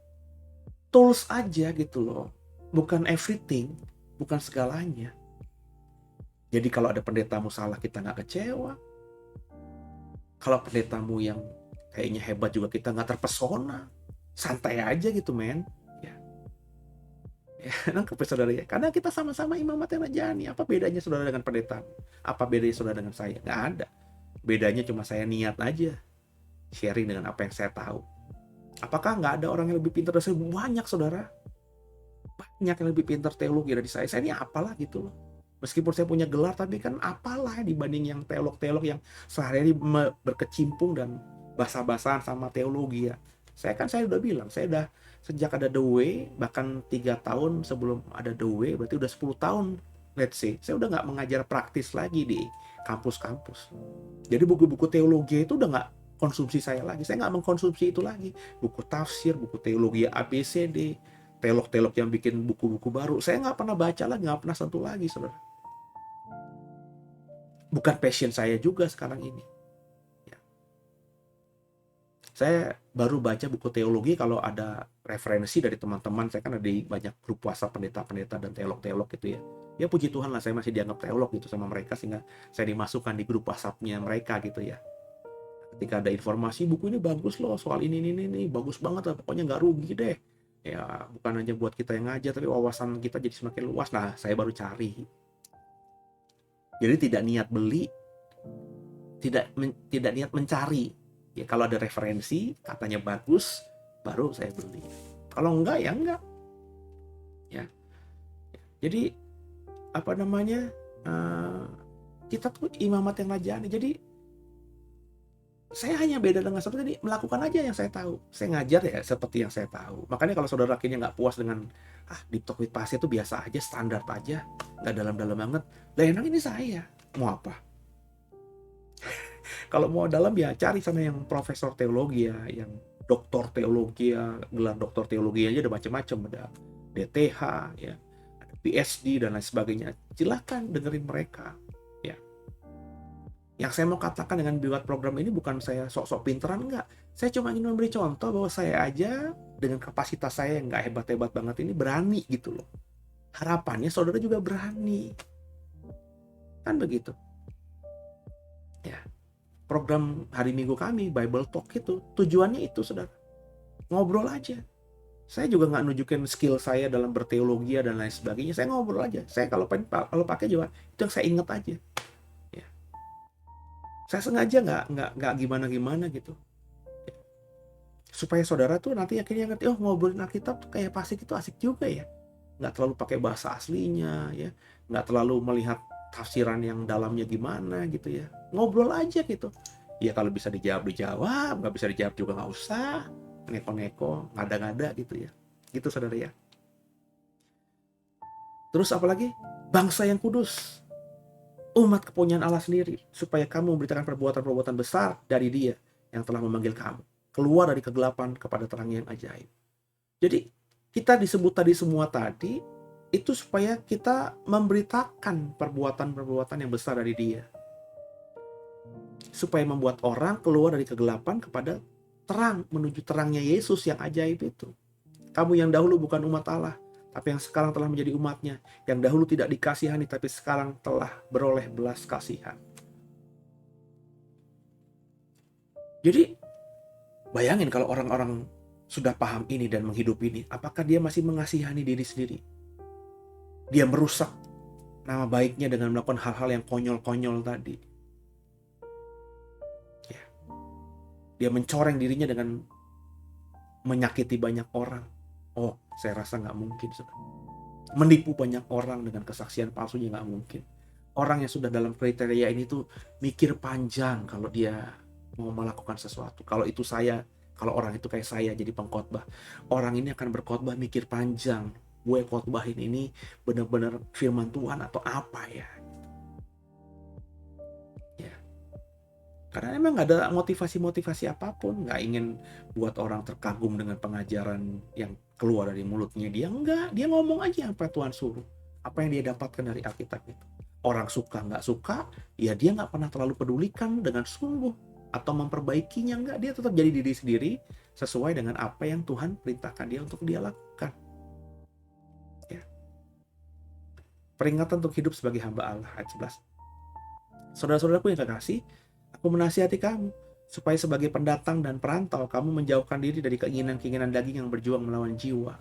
Tools aja gitu loh. Bukan everything, bukan segalanya. Jadi kalau ada pendetamu salah, kita nggak kecewa. Kalau pendetamu yang kayaknya hebat juga, kita nggak terpesona. Santai aja gitu men ya, nangkep ya saudara ya, karena kita sama-sama imamat yang rajani. Apa bedanya saudara dengan pendeta? Apa bedanya saudara dengan saya? Nggak ada bedanya, cuma saya niat aja sharing dengan apa yang saya tahu. Apakah nggak ada orang yang lebih pintar dari saya? Banyak saudara, banyak yang lebih pintar teologi dari saya. Saya ini apalah gitu loh. Meskipun saya punya gelar, tapi kan apalah dibanding yang teolog-teolog yang sehari-hari berkecimpung dan basah-basahan sama teologi ya. Saya udah bilang, saya udah sejak ada The Way, bahkan 3 tahun sebelum ada The Way, berarti udah 10 tahun, let's say. Saya udah nggak mengajar praktis lagi di kampus-kampus. Jadi buku-buku teologi itu udah nggak konsumsi saya lagi. Saya nggak mengkonsumsi itu lagi. Buku tafsir, buku teologi ABCD, teolog-teolog yang bikin buku-buku baru, saya nggak pernah baca lagi, nggak pernah sentuh lagi, saudara. Bukan passion saya juga sekarang ini. Ya. Saya baru baca buku teologi kalau ada referensi dari teman-teman. Saya kan ada di banyak grup WhatsApp pendeta-pendeta dan teolog-teolog gitu ya. Ya puji Tuhan lah, saya masih dianggap teolog gitu sama mereka, sehingga saya dimasukkan di grup WhatsApp-nya mereka gitu ya. Ketika ada informasi, buku ini bagus loh, soal ini, bagus banget lah, pokoknya nggak rugi deh. Ya, bukan hanya buat kita yang ngajar, tapi wawasan kita jadi semakin luas. Nah, saya baru cari. Jadi tidak niat beli, tidak niat mencari. Ya kalau ada referensi, katanya bagus, baru saya beli. Kalau enggak, ya enggak. Ya. Jadi apa namanya? Kita tuh imamat yang rajani. Jadi saya hanya beda dengan seperti tadi, melakukan aja yang saya tahu. Saya ngajar ya seperti yang saya tahu. Makanya kalau saudara akhirnya nggak puas dengan Deep Talk with Pastor itu biasa aja, standar aja, nggak dalam-dalam banget. Lah emang ini saya mau apa? Kalau mau dalam ya cari sana yang profesor teologi ya, yang doktor teologi ya, gelar doktor teologi aja ada macam-macam, ada DTH ya, ada PhD dan lain sebagainya. Silakan dengerin mereka. Yang saya mau katakan dengan buat program ini bukan saya sok-sok pinteran, enggak. Saya cuma ingin memberi contoh bahwa saya aja dengan kapasitas saya yang nggak hebat-hebat banget ini berani gitu loh. Harapannya saudara juga berani. Kan begitu. Ya. Program hari Minggu kami, Bible Talk itu, tujuannya itu saudara. Ngobrol aja. Saya juga nggak nunjukin skill saya dalam berteologi dan lain sebagainya. Saya ngobrol aja. Saya kalau pakai juga, itu yang saya ingat aja. Saya sengaja nggak gimana gitu, supaya saudara tuh nanti akhirnya ngerti, oh ngobrolin Alkitab tuh kayak Pasik itu asik juga ya, nggak terlalu pakai bahasa aslinya ya, nggak terlalu melihat tafsiran yang dalamnya gimana gitu ya, ngobrol aja gitu. Ya kalau bisa dijawab, nggak bisa dijawab juga nggak usah neko-neko, ngada-ngada gitu ya, gitu saudara ya. Terus apalagi bangsa yang kudus, umat kepunyaan Allah sendiri, supaya kamu memberitakan perbuatan-perbuatan besar dari Dia yang telah memanggil kamu keluar dari kegelapan kepada terang yang ajaib. Jadi kita disebut tadi semua tadi itu supaya kita memberitakan perbuatan-perbuatan yang besar dari Dia, supaya membuat orang keluar dari kegelapan kepada terang, menuju terangnya Yesus yang ajaib itu. Kamu yang dahulu bukan umat Allah, tapi yang sekarang telah menjadi umatnya, yang dahulu tidak dikasihani, tapi sekarang telah beroleh belas kasihan. Jadi, bayangin kalau orang-orang sudah paham ini dan menghidupi ini, apakah dia masih mengasihani diri sendiri? Dia merusak nama baiknya dengan melakukan hal-hal yang konyol-konyol tadi. Ya. Dia mencoreng dirinya dengan menyakiti banyak orang. Oh, saya rasa nggak mungkin. Menipu banyak orang dengan kesaksian palsunya nggak mungkin. Orang yang sudah dalam kriteria ini tuh mikir panjang kalau dia mau melakukan sesuatu. Kalau orang itu kayak saya jadi pengkhotbah, orang ini akan berkhotbah mikir panjang. Gue khotbahin ini benar-benar firman Tuhan atau apa ya? Karena emang nggak ada motivasi-motivasi apapun, nggak ingin buat orang terkagum dengan pengajaran yang keluar dari mulutnya dia, enggak. Dia ngomong aja apa Tuhan suruh, apa yang dia dapatkan dari Alkitab itu. Orang suka nggak suka, ya dia nggak pernah terlalu pedulikan dengan sungguh atau memperbaikinya, enggak. Dia tetap jadi diri sendiri sesuai dengan apa yang Tuhan perintahkan dia untuk dia lakukan. Ya. Peringatan untuk hidup sebagai hamba Allah, ayat 11. Saudara-saudaraku yang kekasih, aku menasihati kamu, supaya sebagai pendatang dan perantau, kamu menjauhkan diri dari keinginan-keinginan daging yang berjuang melawan jiwa.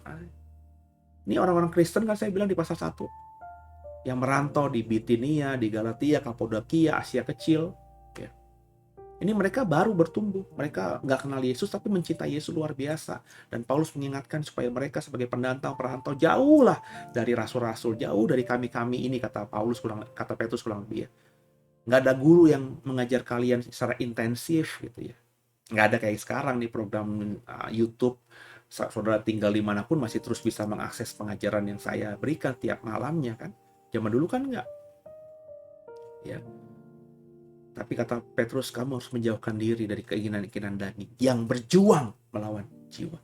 Ini orang-orang Kristen kan saya bilang di pasal 1. Yang merantau di Bitinia, di Galatia, Kapadokia, Asia Kecil. Ya. Ini mereka baru bertumbuh, mereka nggak kenal Yesus tapi mencintai Yesus luar biasa. Dan Paulus mengingatkan supaya mereka sebagai pendatang perantau jauhlah dari rasul-rasul, jauh dari kami-kami ini, kata Petrus kurang lebih ya. Nggak ada guru yang mengajar kalian secara intensif gitu ya. Nggak ada kayak sekarang nih program YouTube. Saudara tinggal dimanapun masih terus bisa mengakses pengajaran yang saya berikan tiap malamnya kan. Zaman dulu kan nggak. Ya. Tapi kata Petrus, kamu harus menjauhkan diri dari keinginan-keinginan daging yang berjuang melawan jiwa.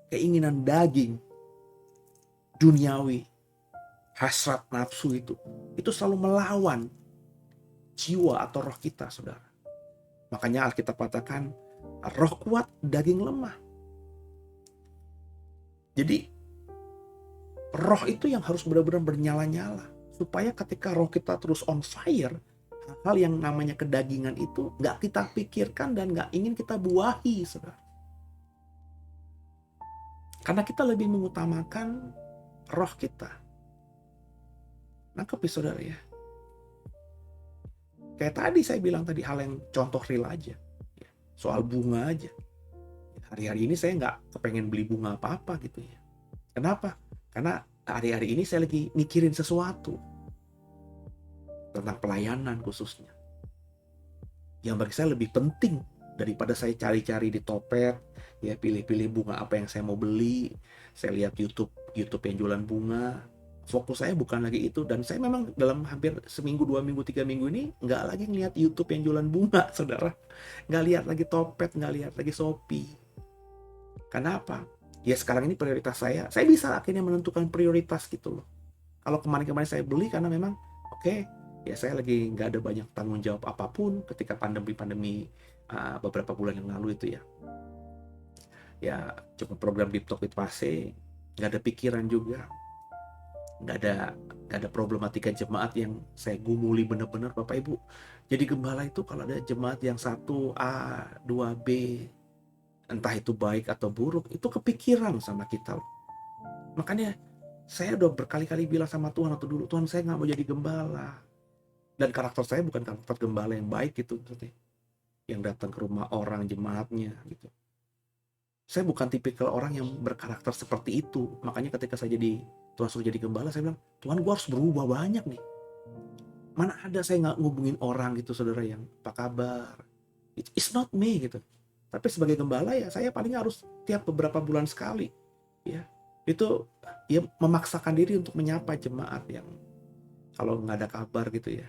Keinginan daging, duniawi, hasrat nafsu itu selalu melawan jiwa atau roh kita, saudara. Makanya Alkitab katakan, roh kuat, daging lemah. Jadi, roh itu yang harus benar-benar bernyala-nyala. Supaya ketika roh kita terus on fire, hal yang namanya kedagingan itu nggak kita pikirkan dan nggak ingin kita buahi, saudara. Karena kita lebih mengutamakan roh kita. Nangkep ya, saudara ya. Kayak tadi saya bilang tadi, hal yang contoh real aja. Soal bunga aja. Hari-hari ini saya nggak kepengen beli bunga apa-apa gitu ya. Kenapa? Karena hari-hari ini saya lagi mikirin sesuatu. Tentang pelayanan khususnya. Yang bagi saya lebih penting daripada saya cari-cari di Topet, ya pilih-pilih bunga apa yang saya mau beli. Saya lihat YouTube yang jualan bunga. Fokus saya bukan lagi itu, dan saya memang dalam hampir seminggu, 2 minggu, 3 minggu ini nggak lagi ngeliat YouTube yang jualan bunga, saudara. Nggak lihat lagi Topet, nggak lihat lagi Shopee. Kenapa? Ya sekarang ini prioritas saya bisa akhirnya menentukan prioritas gitu loh. Kalau kemarin-kemarin saya beli karena memang ya saya lagi nggak ada banyak tanggung jawab apapun ketika pandemi beberapa bulan yang lalu itu ya. Ya cuma program Deep Talk with Pase, nggak ada pikiran juga, nggak ada problematika jemaat yang saya gumuli bener-bener, Bapak Ibu. Jadi gembala itu kalau ada jemaat yang 1A, 2B, entah itu baik atau buruk, itu kepikiran sama kita. Makanya saya udah berkali-kali bilang sama Tuhan waktu dulu, Tuhan saya nggak mau jadi gembala. Dan karakter saya bukan karakter gembala yang baik gitu, yang datang ke rumah orang jemaatnya gitu. Saya bukan tipikal orang yang berkarakter seperti itu. Makanya ketika saya Tuhan suruh jadi gembala, saya bilang, Tuhan gue harus berubah banyak nih. Mana ada saya nggak ngubungin orang gitu, saudara, yang apa kabar. It's not me gitu. Tapi sebagai gembala ya saya paling harus tiap beberapa bulan sekali. Ya, itu ya memaksakan diri untuk menyapa jemaat yang kalau nggak ada kabar gitu ya.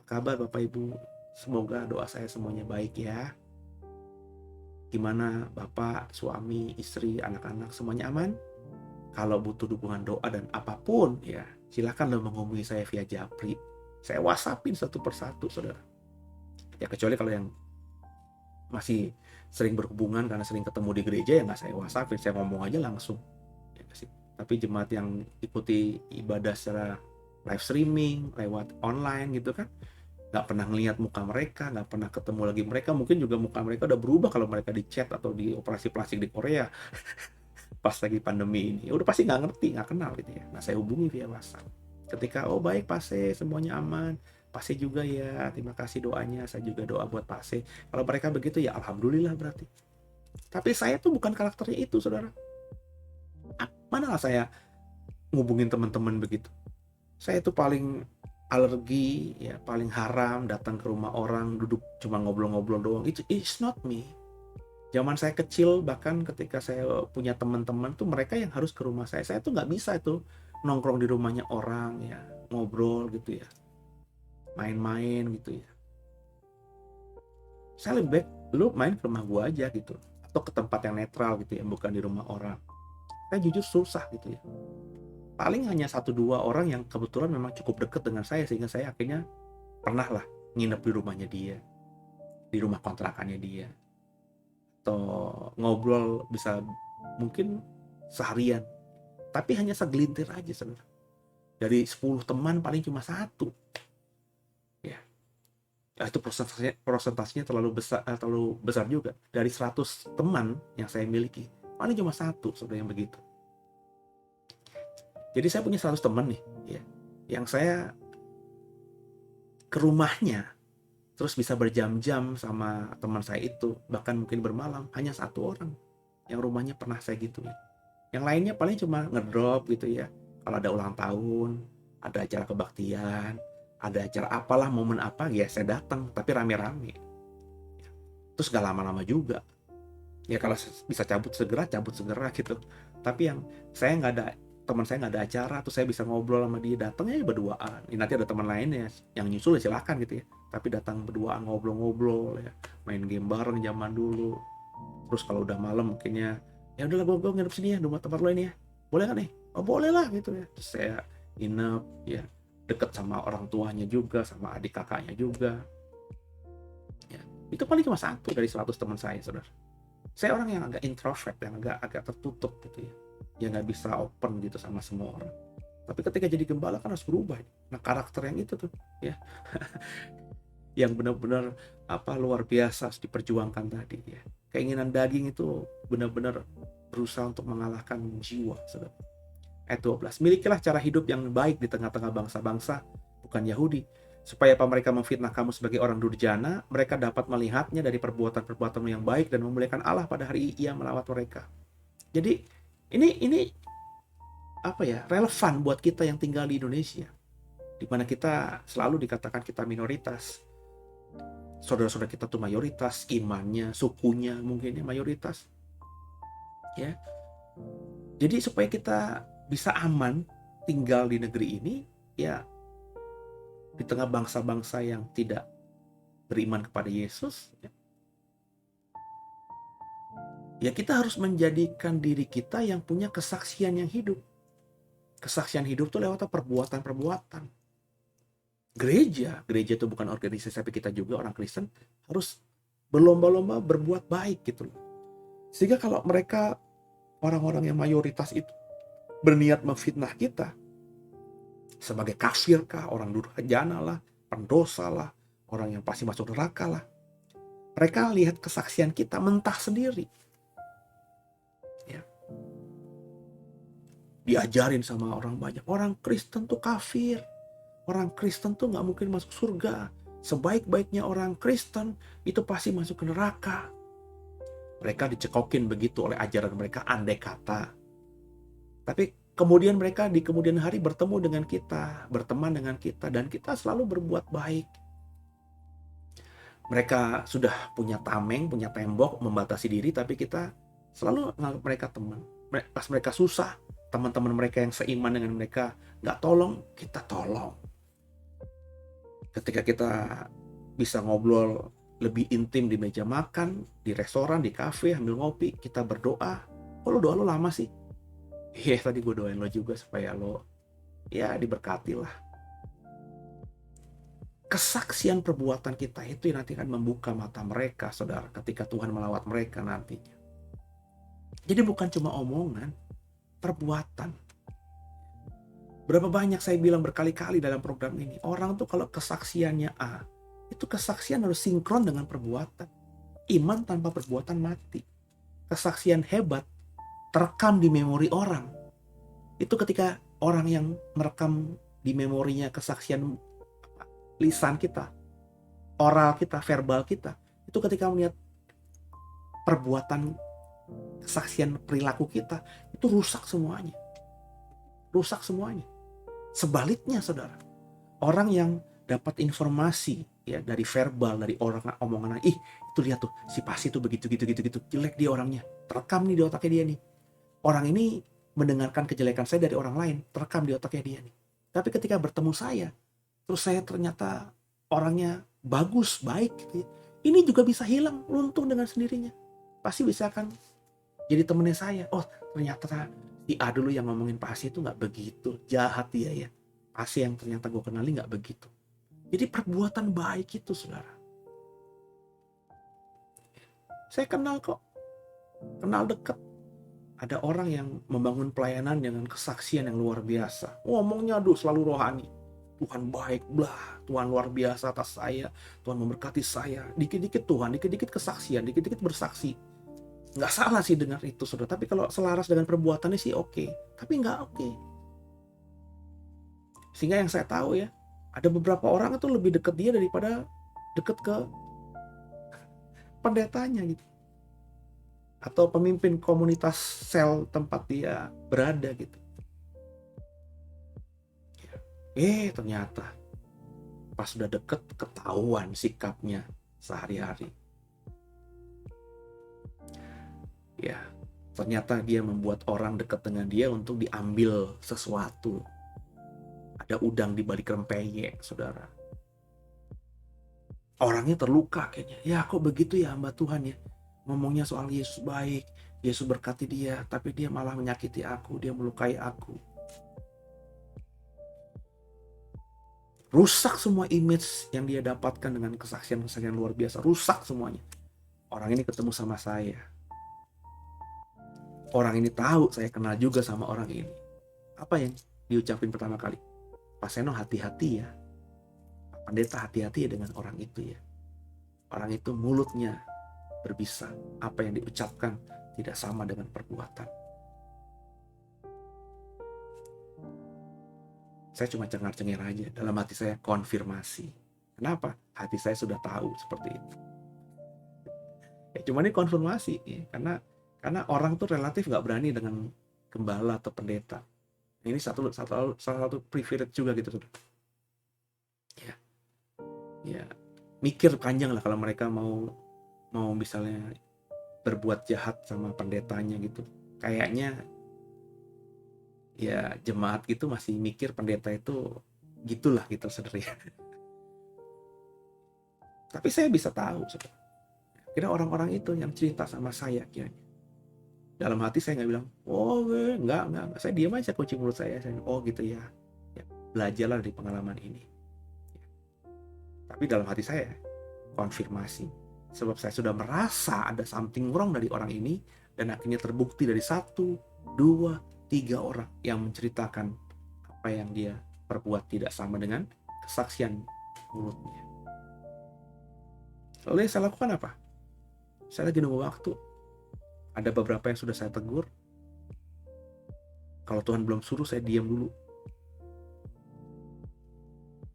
Kabar Bapak Ibu, semoga doa saya semuanya baik ya. Gimana Bapak, suami, istri, anak-anak semuanya aman? Kalau butuh dukungan doa dan apapun ya, silakan lo menghubungi saya via Japri. Saya WhatsAppin satu persatu, saudara. Ya kecuali kalau yang masih sering berhubungan karena sering ketemu di gereja ya nggak saya WhatsAppin, saya ngomong aja langsung. Ya, tapi jemaat yang ikuti ibadah secara live streaming, lewat online gitu kan, nggak pernah ngelihat muka mereka, nggak pernah ketemu lagi mereka, mungkin juga muka mereka udah berubah kalau mereka di chat atau di operasi plastik di Korea pas lagi pandemi ini, udah pasti nggak ngerti, nggak kenal gitu ya. Nah saya hubungi via WhatsApp. Ketika baik Pase, semuanya aman, Pase juga ya, terima kasih doanya, saya juga doa buat Pase. Kalau mereka begitu ya alhamdulillah berarti. Tapi saya tuh bukan karakternya itu, saudara. Manalah saya ngubungin teman-teman begitu. Saya tuh paling alergi ya, paling haram datang ke rumah orang duduk cuma ngobrol-ngobrol doang. It's not me. Zaman saya kecil, bahkan ketika saya punya teman-teman tuh mereka yang harus ke rumah saya tuh nggak bisa tuh nongkrong di rumahnya orang ya, ngobrol gitu ya, main-main gitu ya. Saya lebih baik lu main ke rumah gua aja gitu, atau ke tempat yang netral gitu ya, bukan di rumah orang. Saya jujur susah gitu ya. Paling hanya 1-2 orang yang kebetulan memang cukup dekat dengan saya sehingga saya akhirnya pernah lah nginep di rumahnya dia, di rumah kontrakannya dia, atau ngobrol bisa mungkin seharian, tapi hanya segelintir aja, saudara. Dari 10 teman paling cuma 1 ya. Nah, itu prosentasenya terlalu besar juga. Dari 100 teman yang saya miliki paling cuma 1, saudara, yang begitu. Jadi saya punya 100 teman nih ya, yang saya ke rumahnya terus bisa berjam-jam sama teman saya itu, bahkan mungkin bermalam. Hanya satu orang yang rumahnya pernah saya gituin. Yang lainnya paling cuma ngedrop gitu ya. Kalau ada ulang tahun, ada acara kebaktian, ada acara apalah, momen apa, ya saya datang, tapi rame-rame. Terus gak lama-lama juga. Ya kalau bisa cabut segera gitu. Tapi yang saya nggak ada, teman saya nggak ada acara, terus saya bisa ngobrol sama dia, datangnya berduaan. Ya, nanti ada teman lainnya yang nyusul ya silakan gitu ya. Tapi datang berduaan, ngobrol-ngobrol ya, main game bareng zaman dulu. Terus kalau udah malam mungkinnya, ya udahlah gue nginep sini ya, di rumah tempat lo ini ya, boleh kan nih? Oh boleh lah gitu ya. Terus saya nginep ya, deket sama orang tuanya juga, sama adik kakaknya juga ya. Itu paling cuma satu dari 100 teman saya, saudara. Saya orang yang agak introvert, yang agak tertutup gitu ya, yang nggak bisa open gitu sama semua orang. Tapi ketika jadi gembala kan harus berubah. Nah karakter yang itu tuh ya, yang benar-benar luar biasa harus diperjuangkan tadi ya. Keinginan daging itu benar-benar berusaha untuk mengalahkan jiwa, saudara. Ayat 12, milikilah cara hidup yang baik di tengah-tengah bangsa-bangsa, bukan Yahudi, supaya apa mereka memfitnah kamu sebagai orang durjana, mereka dapat melihatnya dari perbuatan-perbuatanmu yang baik dan memuliakan Allah pada hari Ia melawat mereka. Jadi ini relevan buat kita yang tinggal di Indonesia, di mana kita selalu dikatakan kita minoritas. Saudara-saudara kita tuh mayoritas, imannya, sukunya mungkin mayoritas. Ya. Jadi supaya kita bisa aman tinggal di negeri ini, ya di tengah bangsa-bangsa yang tidak beriman kepada Yesus, ya kita harus menjadikan diri kita yang punya kesaksian yang hidup. Kesaksian hidup itu lewat perbuatan-perbuatan. Gereja itu bukan organisasi, tapi kita juga orang Kristen harus berlomba-lomba berbuat baik gitu loh. Sehingga kalau mereka, orang-orang yang mayoritas itu berniat memfitnah kita, sebagai kafir kah, orang durhana lah, pendosa lah, orang yang pasti masuk neraka lah, mereka lihat kesaksian kita mentah sendiri ya. Diajarin sama orang banyak, orang Kristen tuh kafir, orang Kristen tuh gak mungkin masuk surga, sebaik-baiknya orang Kristen itu pasti masuk ke neraka. Mereka dicekokin begitu oleh ajaran mereka, andai kata. Tapi kemudian mereka di kemudian hari bertemu dengan kita, berteman dengan kita, dan kita selalu berbuat baik. Mereka sudah punya tameng, punya tembok, membatasi diri, tapi kita selalu menganggap mereka teman. Pas mereka susah, teman-teman mereka yang seiman dengan mereka nggak tolong, kita tolong. Ketika kita bisa ngobrol lebih intim di meja makan, di restoran, di kafe, ambil ngopi, kita berdoa. Oh lo doa lo lama sih? Iya tadi gue doain lo juga supaya lo ya diberkati lah. Kesaksian perbuatan kita itu yang nanti akan membuka mata mereka, saudara, ketika Tuhan melawat mereka nantinya. Jadi bukan cuma omongan, perbuatan. Berapa banyak saya bilang berkali-kali dalam program ini, orang tuh kalau kesaksiannya A, itu kesaksian harus sinkron dengan perbuatan. Iman tanpa perbuatan mati. Kesaksian hebat terekam di memori orang. Itu ketika orang yang merekam di memorinya kesaksian lisan kita, oral kita, verbal kita, itu ketika melihat perbuatan kesaksian perilaku kita, itu rusak semuanya. Rusak semuanya. Sebaliknya saudara, orang yang dapat informasi ya dari verbal, dari orang omongan, itu lihat tuh si Pasi tuh begitu gitu, jelek dia orangnya, terekam nih di otaknya dia nih. Orang ini mendengarkan kejelekan saya dari orang lain, terekam di otaknya dia nih. Tapi ketika bertemu saya, terus saya ternyata orangnya bagus, baik gitu ya, ini juga bisa hilang, luntur dengan sendirinya. Pasti bisa akan jadi temennya saya. Oh ternyata si A dulu yang ngomongin Pasi itu gak begitu, jahat dia ya. Pasi yang ternyata gue kenali gak begitu. Jadi perbuatan baik itu saudara. Saya kenal kok, kenal dekat. Ada orang yang membangun pelayanan dengan kesaksian yang luar biasa. Ngomongnya selalu rohani. Tuhan baik, blah. Tuhan luar biasa atas saya. Tuhan memberkati saya. Dikit-dikit Tuhan, dikit-dikit kesaksian, dikit-dikit bersaksi. Nggak salah sih dengar itu, saudara. Tapi kalau selaras dengan perbuatannya sih oke. Tapi nggak oke. Sehingga yang saya tahu ya, ada beberapa orang itu lebih dekat dia daripada deket ke pendetanya gitu, atau pemimpin komunitas sel tempat dia berada gitu. Ternyata pas udah deket ketahuan sikapnya sehari-hari. Ya, ternyata dia membuat orang dekat dengan dia untuk diambil sesuatu. Ada udang di balik rempeyek, saudara. Orangnya terluka kayaknya. Ya kok begitu ya hamba Tuhan ya. Ngomongnya soal Yesus baik, Yesus berkati dia, tapi dia malah menyakiti aku, dia melukai aku. Rusak semua image yang dia dapatkan dengan kesaksian-kesaksian luar biasa. Rusak semuanya. Orang ini ketemu sama saya. Orang ini tahu saya kenal juga sama orang ini. Apa yang diucapin pertama kali? Pak Seno hati-hati ya. Pak Pendeta hati-hati ya dengan orang itu ya. Orang itu mulutnya berbisa. Apa yang diucapkan tidak sama dengan perbuatan. Saya cuma cengar-cengir aja. Dalam hati saya konfirmasi. Kenapa? Hati saya sudah tahu seperti itu. Ya cuma ini konfirmasi ya. Karena orang tuh relatif nggak berani dengan gembala atau pendeta. Ini salah satu privilege juga gitu. Ya, mikir panjang lah kalau mereka mau misalnya berbuat jahat sama pendetanya gitu. Kayaknya ya jemaat gitu masih mikir pendeta itu gitulah gitu sebenarnya. Tapi saya bisa tahu saudara. Kira orang-orang itu yang cerita sama saya kiranya. Dalam hati saya nggak bilang, enggak. Saya diam aja, kunci mulut saya. Oh gitu ya. Belajarlah dari pengalaman ini. Tapi dalam hati saya konfirmasi. Sebab saya sudah merasa ada something wrong dari orang ini. Dan akhirnya terbukti dari 1, 2, 3 orang yang menceritakan apa yang dia perbuat tidak sama dengan kesaksian mulutnya. Lalu yang saya lakukan apa? Saya lagi nunggu waktu. Ada beberapa yang sudah saya tegur. Kalau Tuhan belum suruh, saya diam dulu.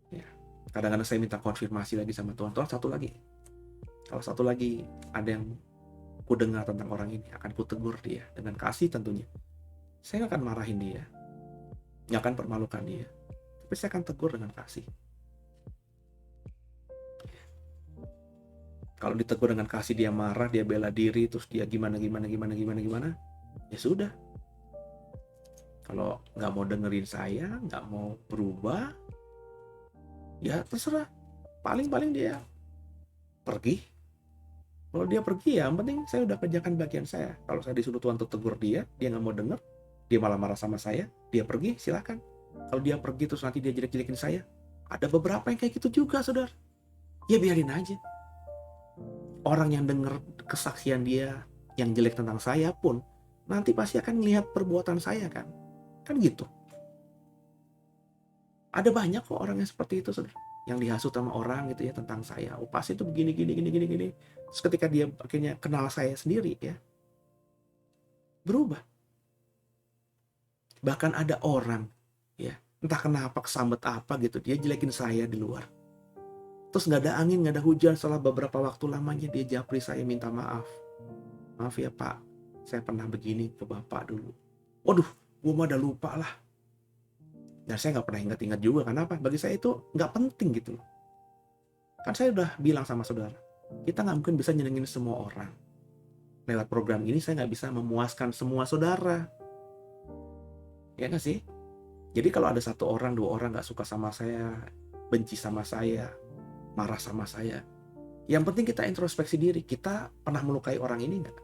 Ya, kadang-kadang saya minta konfirmasi lagi sama Tuhan. Tuhan, satu lagi. Kalau satu lagi ada yang ku dengar tentang orang ini, akan ku tegur dia dengan kasih tentunya. Saya nggak akan marahin dia, nggak akan permalukan dia, tapi saya akan tegur dengan kasih. Kalau ditegur dengan kasih dia marah, dia bela diri, terus dia gimana, ya sudah. Kalau nggak mau dengerin saya, nggak mau berubah, ya terserah. Paling dia pergi. Kalau dia pergi ya, yang penting saya udah kerjakan bagian saya. Kalau saya disuruh Tuhan untuk tegur dia nggak mau denger, dia malah marah sama saya, dia pergi, silakan. Kalau dia pergi terus nanti dia jelek-jelekin saya, ada beberapa yang kayak gitu juga, saudara. Ya biarin aja. Orang yang denger kesaksian dia yang jelek tentang saya pun nanti pasti akan melihat perbuatan saya kan gitu. Ada banyak kok orang yang seperti itu, saudara, yang dihasut sama orang gitu ya tentang saya. Oh pasti itu begini. Terus ketika dia akhirnya kenal saya sendiri ya, berubah. Bahkan ada orang ya, entah kenapa kesambet apa gitu, dia jelekin saya di luar. Terus gak ada angin, gak ada hujan, setelah beberapa waktu lamanya dia japri saya minta maaf. Maaf ya Pak, saya pernah begini ke Bapak dulu. Waduh, gue mah udah lupa lah. Dan saya gak pernah ingat-ingat juga, kenapa? Bagi saya itu gak penting gitu. Kan saya udah bilang sama saudara, kita gak mungkin bisa nyenengin semua orang. Lewat program ini saya gak bisa memuaskan semua saudara. Ya gak sih? Jadi kalau ada 1 orang, 2 orang gak suka sama saya, benci sama saya, marah sama saya, yang penting kita introspeksi diri. Kita pernah melukai orang ini gak?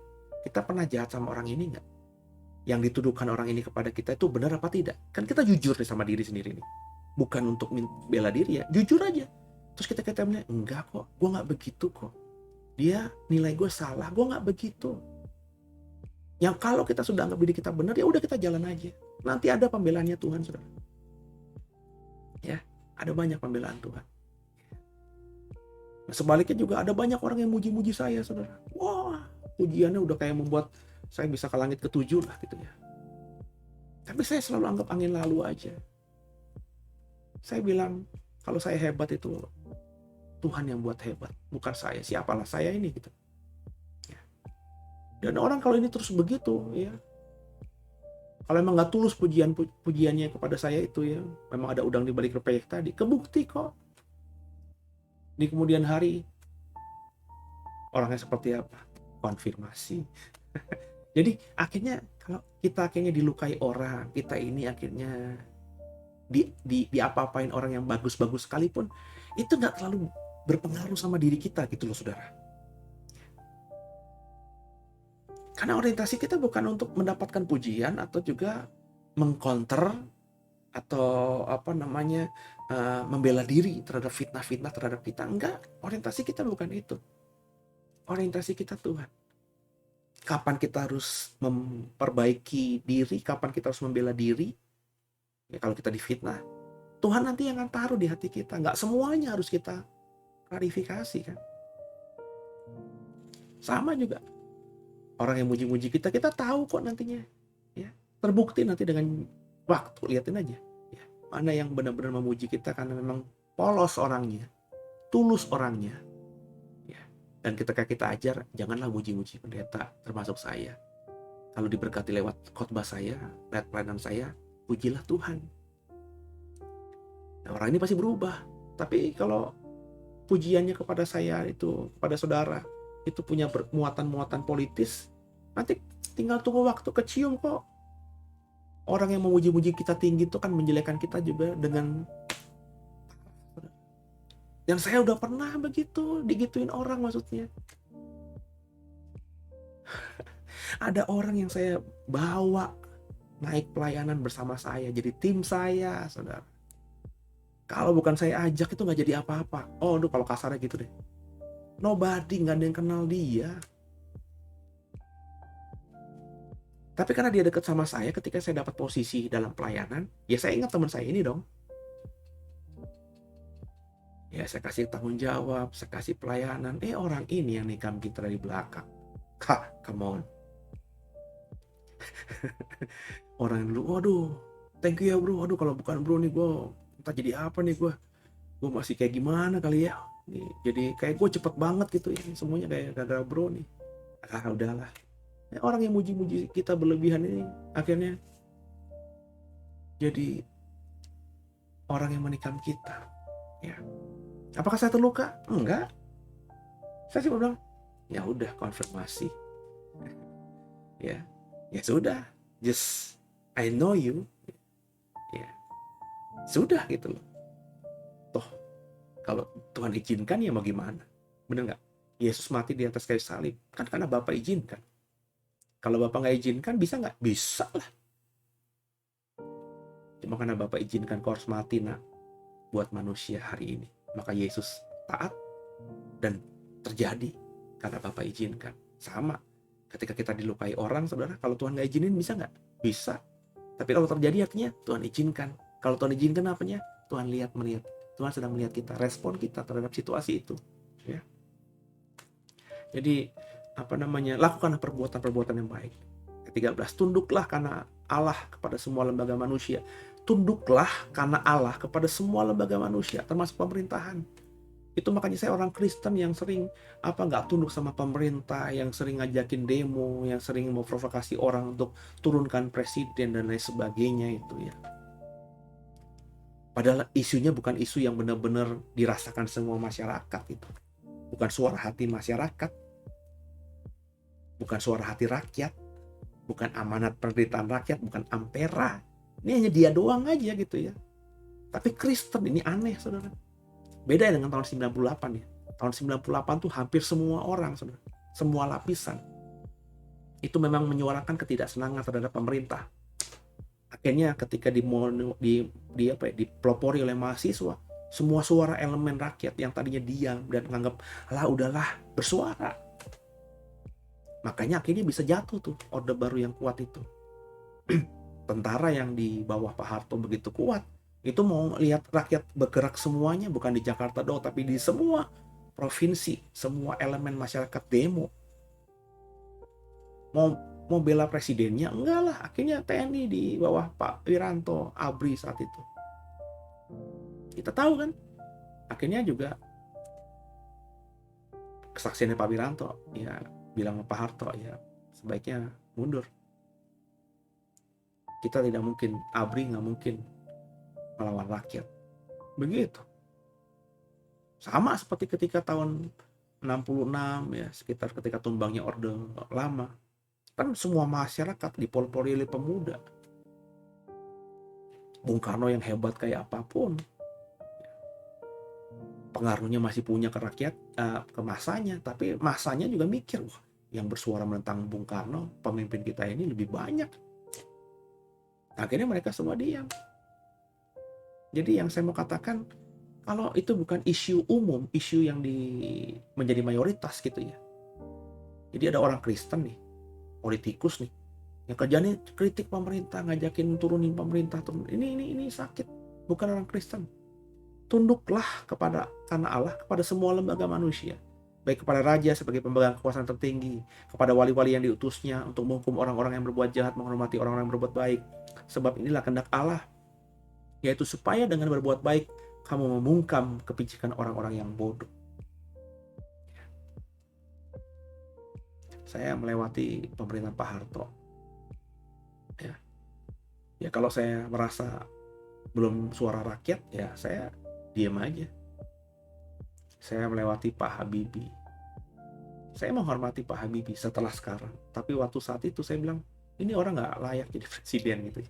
Kita pernah jahat sama orang ini gak? Yang dituduhkan orang ini kepada kita itu benar apa tidak? Kan kita jujur nih sama diri sendiri nih. Bukan untuk bela diri ya, jujur aja. Terus kita bilang, enggak kok, gue gak begitu kok. Dia nilai gue salah, gue gak begitu. Yang kalau kita sudah anggap diri kita benar, ya udah kita jalan aja. Nanti ada pembelaannya Tuhan, saudara. Ya, ada banyak pembelaan Tuhan. Nah, sebaliknya juga ada banyak orang yang muji-muji saya, saudara. Wah, pujiannya udah kayak membuat saya bisa ke langit ke-7 lah gitu ya. Tapi saya selalu anggap angin lalu aja. Saya bilang, kalau saya hebat itu Tuhan yang buat hebat, bukan saya. Siapalah saya ini gitu. Ya. Dan orang kalau ini terus begitu, ya, kalau emang nggak tulus pujiannya kepada saya itu, ya, memang ada udang di balik rempeyek tadi, kebukti kok di kemudian hari orangnya seperti apa, konfirmasi. Jadi akhirnya kalau kita akhirnya dilukai orang, kita ini akhirnya diapa-apain orang yang bagus-bagus sekalipun, itu nggak terlalu berpengaruh sama diri kita gitu loh saudara. Karena orientasi kita bukan untuk mendapatkan pujian atau juga mengcounter atau membela diri terhadap fitnah-fitnah terhadap kita. Enggak, orientasi kita bukan itu. Orientasi kita Tuhan. Kapan kita harus memperbaiki diri, kapan kita harus membela diri. Ya, kalau kita difitnah, Tuhan nanti yang akan taruh di hati kita. Enggak semuanya harus kita klarifikasi kan. Sama juga. Orang yang muji-muji kita tahu kok nantinya. Ya, terbukti nanti dengan waktu, lihatin aja. Ya, mana yang benar-benar memuji kita karena memang polos orangnya, tulus orangnya. Dan ketika kita ajar, janganlah muji-muji pendeta, termasuk saya. Kalau diberkati lewat khotbah saya, lewat pelayanan saya, pujilah Tuhan. Nah, orang ini pasti berubah. Tapi kalau pujiannya kepada saya itu, kepada saudara, itu punya muatan-muatan politis, nanti tinggal tunggu waktu kecium kok. Orang yang memuji-muji kita tinggi itu kan menjelekkan kita juga dengan. Yang saya udah pernah begitu, digituin orang maksudnya. Ada orang yang saya bawa naik pelayanan bersama saya, jadi tim saya, saudara. Kalau bukan saya ajak itu nggak jadi apa-apa. Oh, aduh kalau kasarnya gitu deh. Nobody, nggak ada yang kenal dia. Tapi karena dia dekat sama saya, ketika saya dapat posisi dalam pelayanan, ya saya ingat teman saya ini dong. Ya saya kasih tanggung jawab, saya kasih pelayanan. Orang ini yang nikam kita dari belakang. Come on. Orang yang dulu, waduh, thank you ya bro. Waduh kalau bukan bro nih gue, entah jadi apa nih gue. Gue masih kayak gimana kali ya. Nih, jadi kayak gue cepet banget gitu ya. Semuanya kayak gara-gara bro nih. Udahlah. Orang yang muji-muji kita berlebihan ini akhirnya jadi orang yang menikam kita. Ya. Apakah saya terluka? Enggak. Saya cuma bilang, ya udah konfirmasi. Ya sudah. Just I know you. Ya. Sudah gitu loh. Toh kalau Tuhan izinkan ya mau gimana? Bener nggak? Yesus mati di atas kayu salib kan karena Bapa izinkan. Kalau Bapa nggak izinkan bisa nggak? Bisa lah. Cuma karena Bapa izinkan kau harus mati nak buat manusia hari ini. Maka Yesus taat dan terjadi karena Bapa izinkan. Sama ketika kita dilukai orang, saudara, kalau Tuhan nggak izinin bisa nggak? Bisa. Tapi kalau terjadi artinya Tuhan izinkan. Kalau Tuhan izinkan apanya? Tuhan melihat. Tuhan sedang melihat kita, respon kita terhadap situasi itu. Ya. Jadi lakukanlah perbuatan-perbuatan yang baik. 13, tunduklah karena Allah kepada semua lembaga manusia. Tunduklah karena Allah kepada semua lembaga manusia, termasuk pemerintahan. Itu makanya saya orang Kristen yang sering nggak tunduk sama pemerintah, yang sering ngajakin demo, yang sering memprovokasi orang untuk turunkan presiden dan lain sebagainya itu ya. Padahal isunya bukan isu yang benar-benar dirasakan semua masyarakat itu. Bukan suara hati masyarakat. Bukan suara hati rakyat. Bukan amanat penderitaan rakyat, bukan ampera. Ini hanya dia doang aja gitu ya. Tapi Kristen ini aneh saudara. Beda dengan tahun 98 ya. Tahun 98 tuh hampir semua orang saudara. Semua lapisan. Itu memang menyuarakan ketidaksenangan terhadap pemerintah. Akhirnya ketika dipelopori oleh mahasiswa, semua suara elemen rakyat yang tadinya diam dan menganggap udahlah bersuara. Makanya akhirnya bisa jatuh tuh Orde Baru yang kuat itu. Tentara yang di bawah Pak Harto begitu kuat, itu mau lihat rakyat bergerak semuanya, bukan di Jakarta doang, tapi di semua provinsi, semua elemen masyarakat demo. Mau bela presidennya? Enggak lah, akhirnya TNI di bawah Pak Wiranto, ABRI saat itu. Kita tahu kan, akhirnya juga kesaksiannya Pak Wiranto, ya bilang ke Pak Harto, ya sebaiknya mundur. Kita tidak mungkin, ABRI nggak mungkin melawan rakyat. Begitu. Sama seperti ketika tahun 66 ya, sekitar ketika tumbangnya Orde Lama. Kan semua masyarakat dipolpori oleh pemuda. Bung Karno yang hebat kayak apapun, pengaruhnya masih punya ke rakyat, ke masanya, tapi masanya juga mikir, wah, yang bersuara menentang Bung Karno, pemimpin kita ini lebih banyak. Akhirnya mereka semua diam. Jadi yang saya mau katakan, kalau itu bukan isu umum, isu yang menjadi mayoritas gitu ya. Jadi ada orang Kristen nih, politikus nih, yang kerjanya kritik pemerintah, ngajakin turunin pemerintah. Ini sakit, bukan orang Kristen. Tunduklah karena Allah kepada semua lembaga manusia, baik kepada raja sebagai pemegang kekuasaan tertinggi, kepada wali-wali yang diutusnya untuk menghukum orang-orang yang berbuat jahat, menghormati orang-orang yang berbuat baik. Sebab inilah kehendak Allah, yaitu supaya dengan berbuat baik kamu membungkam kepicikan orang-orang yang bodoh. Saya melewati pemerintahan Pak Harto. Ya kalau saya merasa belum suara rakyat, ya saya diam aja. Saya melewati Pak Habibie. Saya menghormati Pak Habibie setelah sekarang. Tapi waktu saat itu saya bilang, ini orang nggak layak jadi presiden gitu.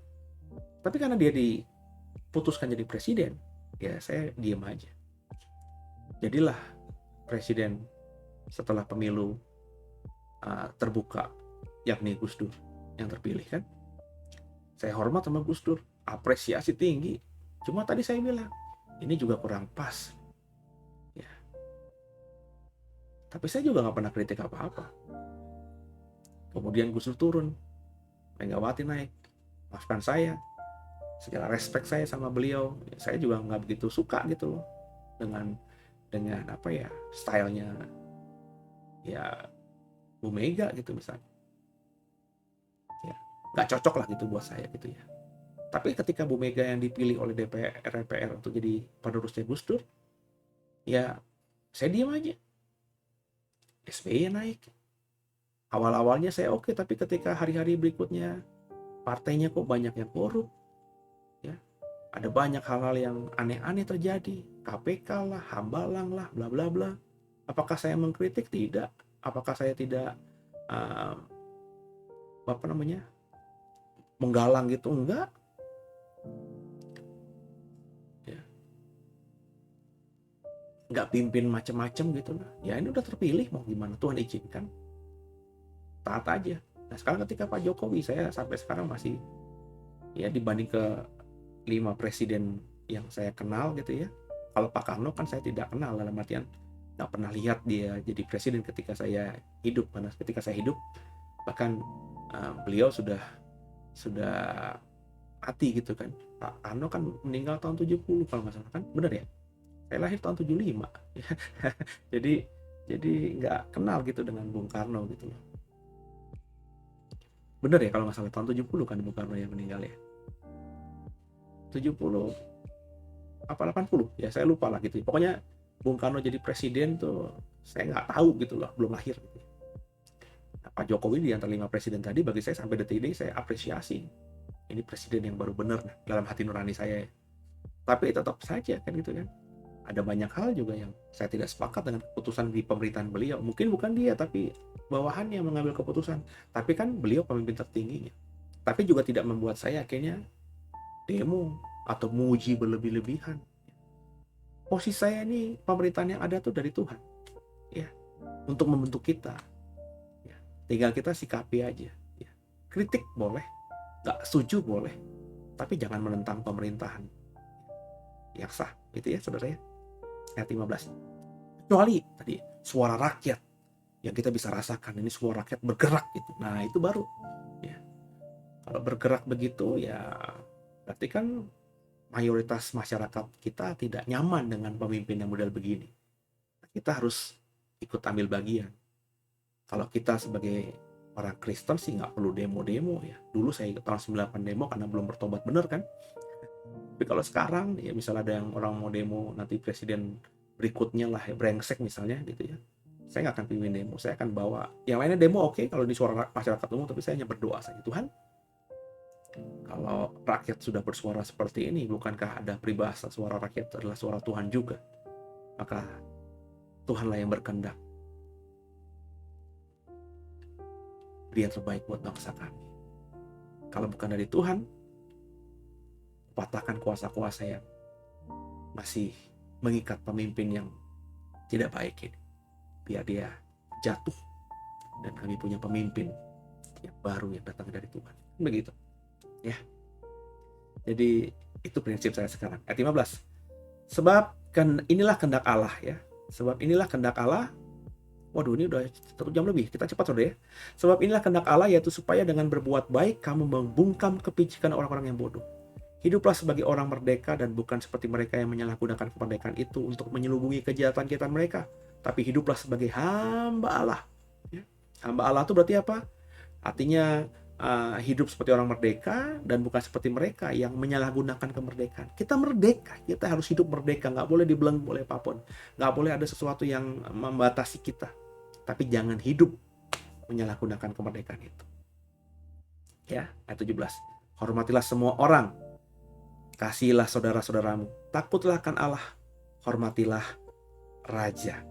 Tapi karena dia diputuskan jadi presiden, ya saya diam aja. Jadilah presiden setelah pemilu terbuka, yakni Gus Dur yang terpilih kan. Saya hormat sama Gus Dur, apresiasi tinggi. Cuma tadi saya bilang, ini juga kurang pas. Ya. Tapi saya juga nggak pernah kritik apa-apa. Kemudian Gus Dur turun, Megawati naik, maafkan saya. Segala respect saya sama beliau, saya juga nggak begitu suka gitu loh dengan apa ya, stylenya ya Bu Mega gitu misalnya. Ya, nggak cocok lah gitu buat saya gitu ya. Tapi ketika Bu Mega yang dipilih oleh DPR untuk jadi penerusnya Gus Dur, ya saya diam aja. SBY naik. Awal-awalnya saya oke, tapi ketika hari-hari berikutnya partainya kok banyak yang korup, ya ada banyak hal-hal yang aneh-aneh terjadi, KPK lah, Hambalang lah, bla bla bla. Apakah saya mengkritik? Tidak. Apakah saya tidak menggalang gitu? Enggak. Ya. Enggak pimpin macam-macam gitu lah. Ya ini udah terpilih, mau gimana, Tuhan izinkan. Taat aja. Nah sekarang ketika Pak Jokowi, saya sampai sekarang masih, ya dibanding ke 5 presiden yang saya kenal gitu ya. Kalau Pak Karno kan saya tidak kenal, dalam artian nggak pernah lihat dia jadi presiden ketika saya hidup. Karena ketika saya hidup bahkan beliau sudah mati gitu kan. Pak Karno kan meninggal tahun 70 kalau nggak salah kan, bener ya? Saya lahir tahun 75. jadi nggak kenal gitu dengan Bung Karno gitu loh. Bener ya kalau nggak salah tahun 70 kan Bung Karno yang meninggal ya. 70 apa 80 ya, saya lupa lah gitu. Pokoknya Bung Karno jadi presiden tuh saya nggak tahu gitu loh, belum lahir gitu. Nah, Pak Jokowi di antara 5 presiden tadi, bagi saya sampai detik ini saya apresiasi. Ini presiden yang baru benar dalam hati nurani saya. Tapi tetap saja kan gitu kan, ada banyak hal juga yang saya tidak sepakat dengan keputusan di pemerintahan beliau. Mungkin bukan dia, tapi bawahannya mengambil keputusan. Tapi kan beliau pemimpin tertingginya. Tapi juga tidak membuat saya akhirnya demo atau muji berlebih-lebihan. Posisi saya ini, pemerintahan yang ada tuh dari Tuhan, ya, untuk membentuk kita. Ya, tinggal kita sikapi aja. Ya. Kritik boleh, nggak setuju boleh, tapi jangan menentang pemerintahan yang sah, gitu ya saudara ya. Ayat 15. Kecuali tadi suara rakyat yang kita bisa rasakan, ini suara rakyat bergerak gitu. Nah itu baru. Ya. Kalau bergerak begitu ya berarti kan mayoritas masyarakat kita tidak nyaman dengan pemimpin yang model begini. Kita harus ikut ambil bagian. Kalau kita sebagai orang Kristen sih nggak perlu demo-demo ya. Dulu saya tahun 98 demo karena belum bertobat bener kan. Tapi kalau sekarang ya misalnya ada yang orang mau demo nanti presiden berikutnya lah ya, brengsek misalnya gitu ya. Saya nggak akan pimpin demo, saya akan bawa yang lainnya demo, oke, kalau di suara masyarakat umum, tapi saya hanya berdoa saja. Tuhan, kalau rakyat sudah bersuara seperti ini, bukankah ada peribahasa suara rakyat adalah suara Tuhan juga? Maka Tuhanlah yang berkehendak. Beri yang terbaik buat bangsa kami. Kalau bukan dari Tuhan, patahkan kuasa-kuasa yang masih mengikat pemimpin yang tidak baik ini. Biar dia jatuh dan kami punya pemimpin yang baru yang datang dari Tuhan. Begitu. Ya. Jadi itu prinsip saya sekarang. Ayat 15. Sebab inilah kehendak Allah ya. Sebab inilah kehendak Allah. Waduh, ini udah 1 jam lebih. Kita cepat saudara ya. Sebab inilah kehendak Allah, yaitu supaya dengan berbuat baik kamu membungkam kepicikan orang-orang yang bodoh. Hiduplah sebagai orang merdeka dan bukan seperti mereka yang menyalahgunakan kemerdekaan itu untuk menyelubungi kejahatan-kejahatan mereka. Tapi hiduplah sebagai hamba Allah. Ya. Hamba Allah itu berarti apa? Artinya hidup seperti orang merdeka dan bukan seperti mereka yang menyalahgunakan kemerdekaan. Kita merdeka, kita harus hidup merdeka, nggak boleh dibelenggu oleh apapun, nggak boleh ada sesuatu yang membatasi kita. Tapi jangan hidup menyalahgunakan kemerdekaan itu. Ya, ayat 17. Hormatilah semua orang, kasihilah saudara-saudaramu, takutlah akan Allah, hormatilah raja.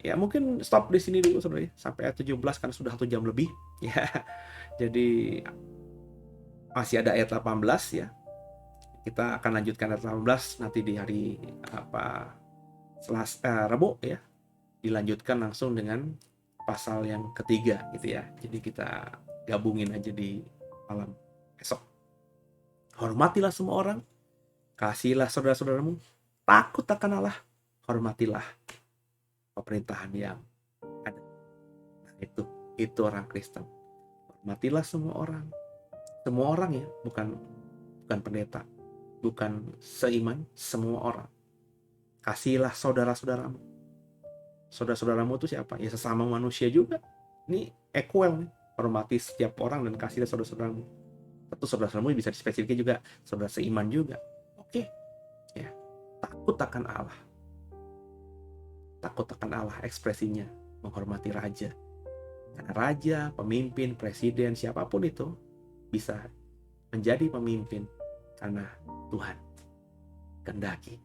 Ya mungkin stop di sini dulu saudara, sampai ayat 17 karena sudah 1 jam lebih. Ya, jadi masih ada ayat 18 ya. Kita akan lanjutkan ayat 18 nanti di hari Rabu ya. Dilanjutkan langsung dengan pasal yang ketiga gitu ya. Jadi kita gabungin aja di malam esok. Hormatilah semua orang, kasihilah saudara-saudaramu, takut akan Allah, hormatilah pemerintahan yang ada. Nah, itu orang Kristen. Hormatilah semua orang ya, bukan pendeta, bukan seiman, semua orang. Kasihilah saudara-saudaramu. Saudara-saudaramu itu siapa? Ya sesama manusia juga. Ini equal nih. Hormati setiap orang dan kasihilah saudara-saudaramu. Tentu saudara-saudaramu bisa dispesifikkan juga saudara seiman juga. Oke. Ya. Takut akan Allah. Takut akan Allah, ekspresinya menghormati raja. Karena raja, pemimpin, presiden, siapapun itu bisa menjadi pemimpin karena Tuhan kehendaki.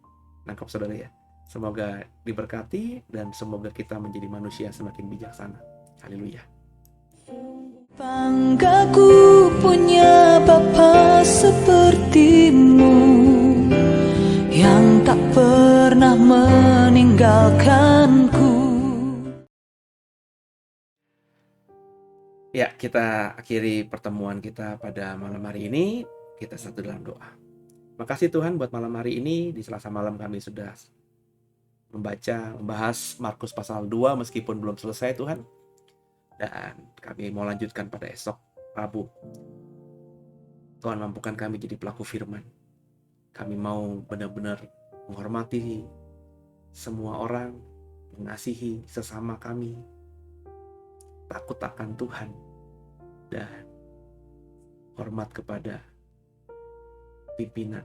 Nangkap saudara ya. Semoga diberkati dan semoga kita menjadi manusia semakin bijaksana. Haleluya. Banggaku punya Bapa sepertimu yang tak pernah meninggalkanku. Ya, kita akhiri pertemuan kita pada malam hari ini. Kita satu dalam doa. Makasih Tuhan buat malam hari ini. Di Selasa malam kami sudah membahas Markus pasal 2 meskipun belum selesai Tuhan. Dan kami mau lanjutkan pada esok Rabu. Tuhan mampukan kami jadi pelaku firman. Kami mau benar-benar menghormati semua orang, mengasihi sesama kami, takut akan Tuhan, dan hormat kepada pimpinan.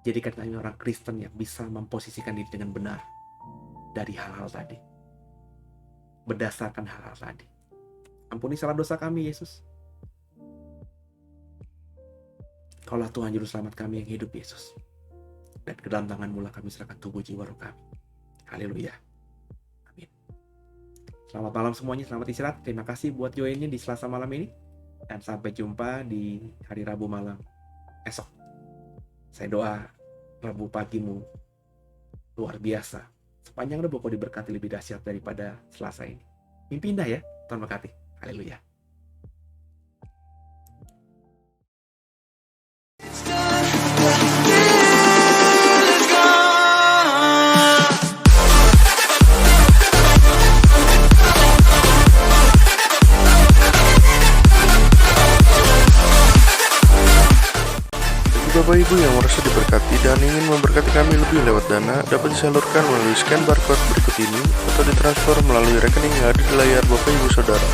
Jadikan kami orang Kristen yang bisa memposisikan diri dengan benar dari hal-hal tadi, berdasarkan hal-hal tadi. Ampuni salah dosa kami, Yesus. Kaulah Tuhan Juru Selamat kami yang hidup, Yesus. Dan ke dalam tangan-Mu lah kami serahkan tubuh jiwa roh kami. Haleluya. Amin. Selamat malam semuanya, selamat istirahat. Terima kasih buat joinnya di Selasa malam ini. Dan sampai jumpa di hari Rabu malam esok. Saya doa Rabu pagimu luar biasa. Sepanjang Rabu kau diberkati lebih dahsyat daripada Selasa ini. Mimpi indah ya, Tuhan berkati. Haleluya. Bapak Ibu yang merasa diberkati dan ingin memberkati kami lebih lewat dana, dapat disalurkan melalui scan barcode berikut ini atau ditransfer melalui rekening yang ada di layar Bapak Ibu Saudara.